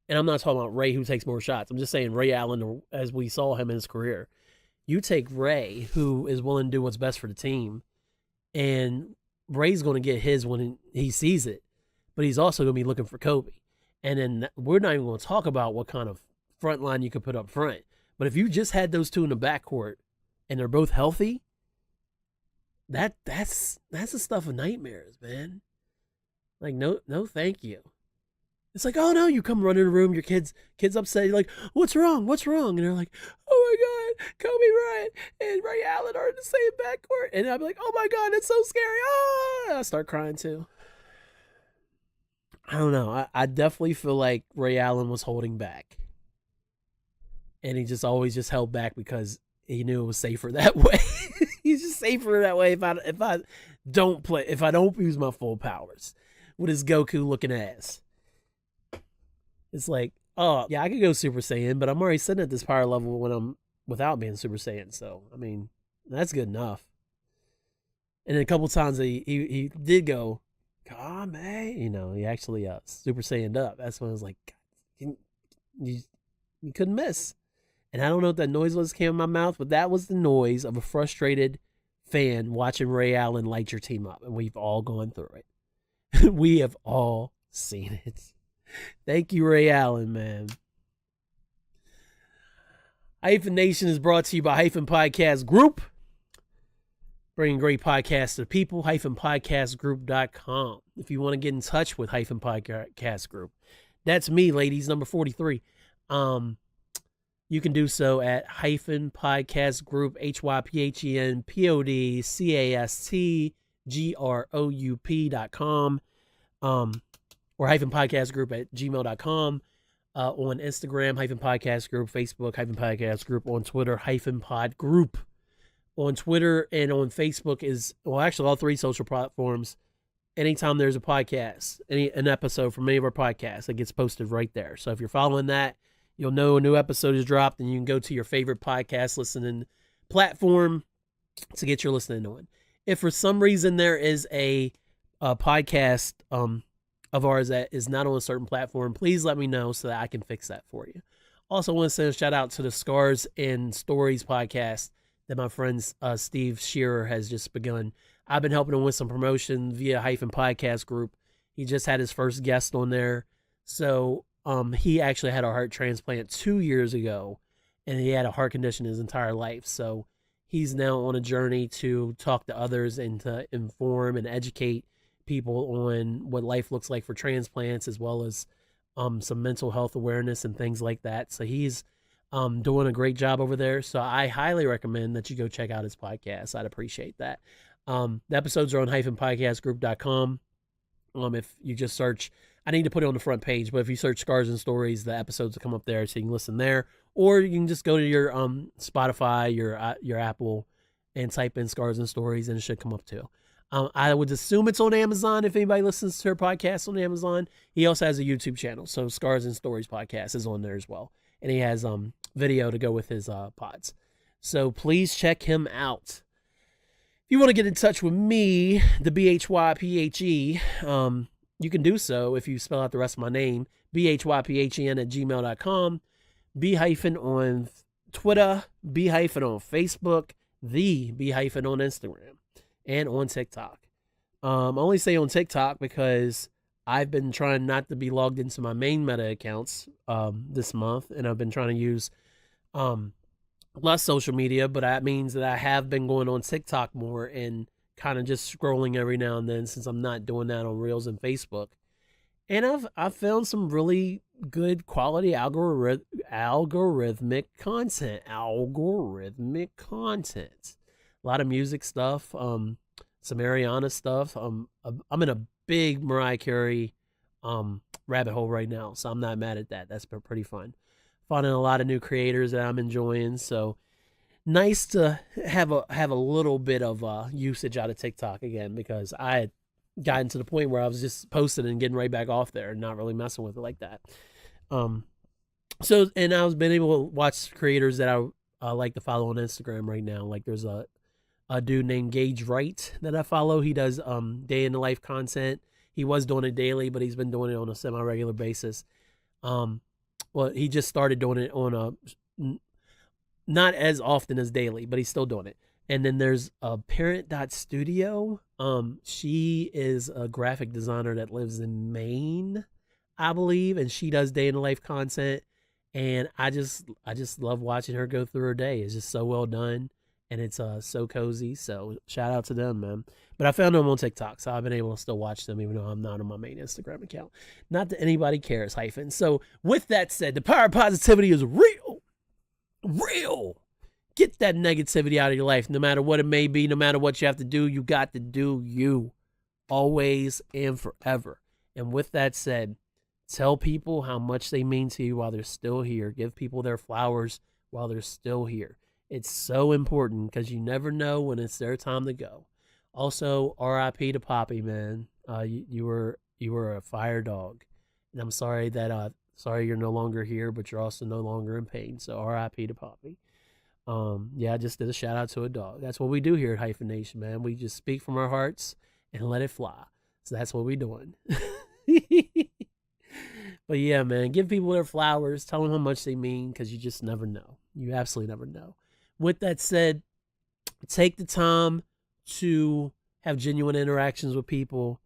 and I'm not talking about Ray who takes more shots. I'm just saying Ray Allen, as we saw him in his career. You take Ray, who is willing to do what's best for the team, and Ray's going to get his when he sees it, but he's also going to be looking for Kobe. And then we're not even going to talk about what kind of front line you could put up front. But if you just had those two in the backcourt and they're both healthy, that's the stuff of nightmares, man. Like, no, thank you. It's like, oh no, you come run in the room, your kids upset, you're like, what's wrong? And they're like, oh my God, Kobe Bryant and Ray Allen are in the same backcourt. And I'll be like, oh my God, that's so scary. Ah! I start crying too. I don't know. I definitely feel like Ray Allen was holding back. And he just always just held back because he knew it was safer that way. He's just safer that way if I don't use my full powers with his Goku looking ass. It's like, oh, yeah, I could go Super Saiyan, but I'm already sitting at this power level when I'm without being Super Saiyan. So, I mean, that's good enough. And then a couple times he did go, Kame, he actually Super Saiyaned up. That's when I was like, God, you couldn't miss. And I don't know what that noise was came in my mouth, but that was the noise of a frustrated fan watching Ray Allen light your team up. And we've all gone through it. We have all seen it. Thank you, Ray Allen, man. Hyphen Nation is brought to you by Hyphen Podcast Group. Bringing great podcasts to the people, hyphenpodcastgroup.com. If you want to get in touch with Hyphen Podcast Group, that's me, ladies, number 43. You can do so at Hyphen Podcast Group, hyphenpodcastgroup.com. Or Hyphen Podcast Group at gmail.com. On Instagram, Hyphen Podcast Group, Facebook, Hyphen Podcast Group, on Twitter, Hyphen Pod Group. On Twitter and on Facebook actually all three social platforms. Anytime there's a podcast, an episode from any of our podcasts, it gets posted right there. So if you're following that, you'll know a new episode is dropped, and you can go to your favorite podcast listening platform to get your listening on. If for some reason there is a podcast of ours that is not on a certain platform, please let me know so that I can fix that for you. Also, I want to send a shout out to the Scars and Stories podcast that my friend Steve Shearer has just begun. I've been helping him with some promotion via Hyphen Podcast Group. He just had his first guest on there. So he actually had a heart transplant 2 years ago, and he had a heart condition his entire life. So he's now on a journey to talk to others and to inform and educate people on what life looks like for transplants, as well as some mental health awareness and things like that. So he's doing a great job over there. So I highly recommend that you go check out his podcast. I'd appreciate that. The episodes are on hyphenpodcastgroup.com. If you just search, I need to put it on the front page, but if you search Scars and Stories, the episodes will come up there so you can listen there. Or you can just go to your Spotify, your Apple and type in Scars and Stories, and it should come up too. I would assume it's on Amazon if anybody listens to her podcast on Amazon. He also has a YouTube channel, so Scars and Stories podcast is on there as well. And he has video to go with his pods. So please check him out. If you want to get in touch with me, the BHYPHE, you can do so if you spell out the rest of my name, BHYPHEN@gmail.com, B-hyphen on Twitter, B-hyphen on Facebook, the B-hyphen on Instagram, and on TikTok. I only say on TikTok because I've been trying not to be logged into my main Meta accounts this month, and I've been trying to use less social media, but that means that I have been going on TikTok more and kind of just scrolling every now and then, since I'm not doing that on Reels and Facebook. And I've found some really good quality algorithmic content. A lot of music stuff, some Ariana stuff. I'm in a big Mariah Carey rabbit hole right now, so I'm not mad at that. That's been pretty fun. Finding a lot of new creators that I'm enjoying, so nice to have a little bit of usage out of TikTok again, because I had gotten to the point where I was just posting and getting right back off there and not really messing with it like that. So, and I've been able to watch creators that I like to follow on Instagram right now. Like there's a dude named Gage Wright that I follow. He does day in the life content. He was doing it daily, but he's been doing it on a semi-regular basis. Well, he just started doing it on a not as often as daily, but he's still doing it. And then there's a Parent.studio. She is a graphic designer that lives in Maine, I believe, and she does day in the life content. And I just love watching her go through her day. It's just so well done, and it's so cozy. So shout out to them, man. But I found them on TikTok, so I've been able to still watch them even though I'm not on my main Instagram account. Not that anybody cares, Hyphen. So with that said, the power of positivity is real. Get that negativity out of your life, no matter what it may be, no matter what you have to do. You got to do you, always and forever. And with that said, tell people how much they mean to you while they're still here. Give people their flowers while they're still here. It's so important, because you never know when it's their time to go. Also, R.I.P. to Poppy, man. You were a fire dog, and I'm sorry that sorry you're no longer here, but you're also no longer in pain. So R.I.P. to Poppy. Yeah, I just did a shout out to a dog. That's what we do here at Hyphen Nation, man. We just speak from our hearts and let it fly. So that's what we're doing. But yeah, man, give people their flowers. Tell them how much they mean, because you just never know. You absolutely never know. With that said, take the time to have genuine interactions with people.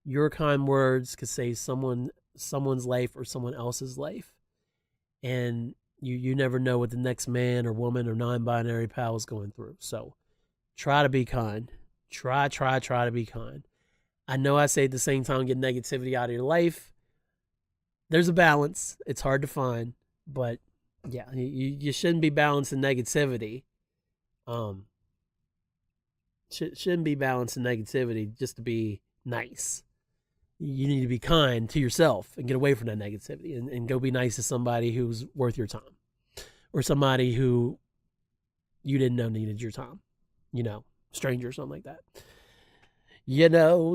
Your kind words could save someone's life or someone else's life. And you never know what the next man or woman or non-binary pal is going through. So try to be kind. Try to be kind. I know I say at the same time, get negativity out of your life. There's a balance. It's hard to find, but yeah, you shouldn't be balancing negativity. Shouldn't be balancing negativity just to be nice. You need to be kind to yourself and get away from that negativity and go be nice to somebody who's worth your time, or somebody who you didn't know needed your time, stranger or something like that.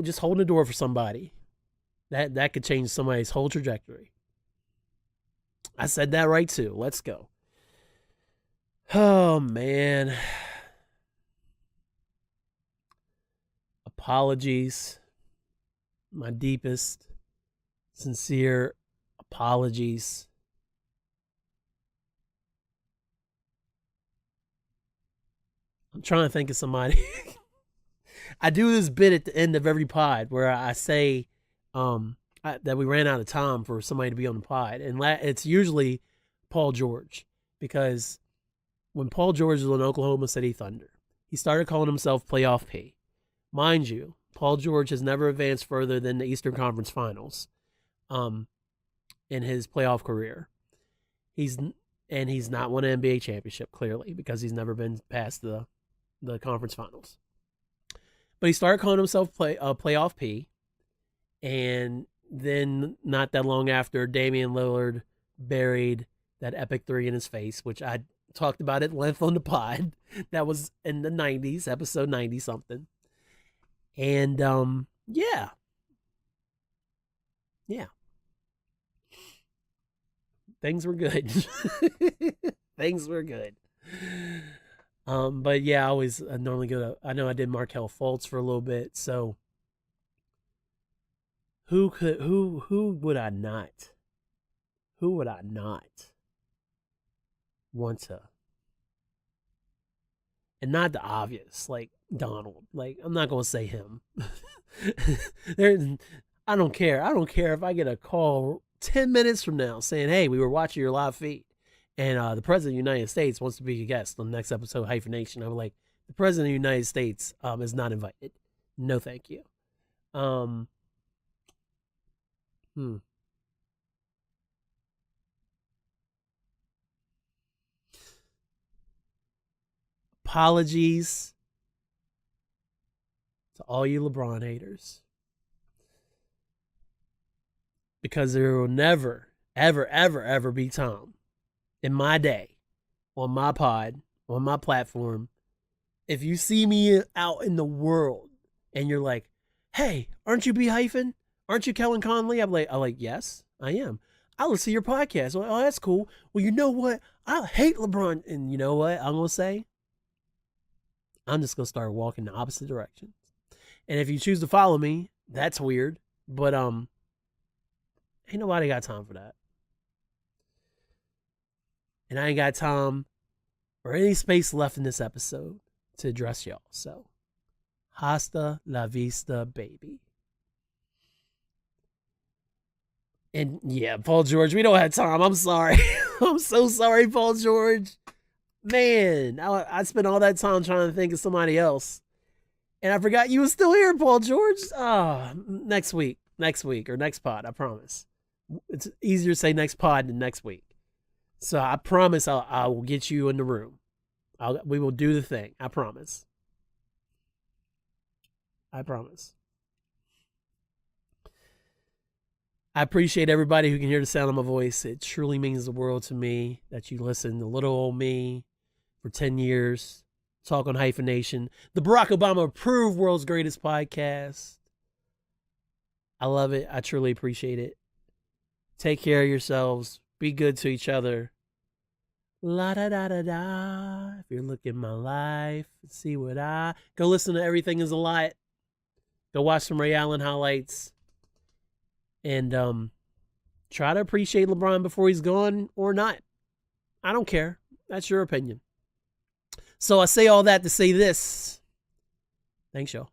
Just holding the door for somebody. That could change somebody's whole trajectory. I said that right too. Let's go. Oh, man. Apologies. My deepest, sincere apologies. I'm trying to think of somebody. I do this bit at the end of every pod where I say that we ran out of time for somebody to be on the pod. And it's usually Paul George, because when Paul George was on Oklahoma City Thunder, he started calling himself Playoff P. Mind you, Paul George has never advanced further than the Eastern Conference Finals in his playoff career. He's not won an NBA championship, clearly, because he's never been past the conference finals. But he started calling himself Playoff P, and then not that long after, Damian Lillard buried that epic three in his face, which I talked about it length on the pod. That was in the 90s, episode 90 something. And yeah. Things were good. Things were good. But yeah, I normally go to, I know I did Markel Fultz for a little bit, so who would I not? Who would I not want to? And not the obvious, like Donald. Like, I'm not gonna say him. I don't care. I don't care if I get a call 10 minutes from now saying, hey, we were watching your live feed, and the President of the United States wants to be a guest on the next episode of Hyphenation. I'm like, the President of the United States is not invited. No, thank you. Apologies to all you LeBron haters. Because there will never, ever, ever, ever be time in my day, on my pod, on my platform, if you see me out in the world and you're like, hey, aren't you B Hyphen? Aren't you Kellen Conley? I'm like, yes, I am. I listen to your podcast. Well, oh, that's cool. Well, you know what? I hate LeBron. And you know what I'm going to say? I'm just going to start walking the opposite direction. And if you choose to follow me, that's weird. But ain't nobody got time for that. And I ain't got time or any space left in this episode to address y'all. So, hasta la vista, baby. And yeah, Paul George, we don't have time. I'm sorry. I'm so sorry, Paul George. Man, I spent all that time trying to think of somebody else. And I forgot you were still here, Paul George. Next week or next pod, I promise. It's easier to say next pod than next week. So I promise I will get you in the room. We will do the thing. I promise. I promise. I appreciate everybody who can hear the sound of my voice. It truly means the world to me that you listen to little old me for 10 years. Talk on Hyphenation, the Barack Obama approved world's greatest podcast. I love it. I truly appreciate it. Take care of yourselves. Be good to each other. La da da da da. If you're looking at my life, see what I go listen to Everything Is a Lot. Go watch some Ray Allen highlights. And try to appreciate LeBron before he's gone or not. I don't care. That's your opinion. So I say all that to say this. Thanks, y'all.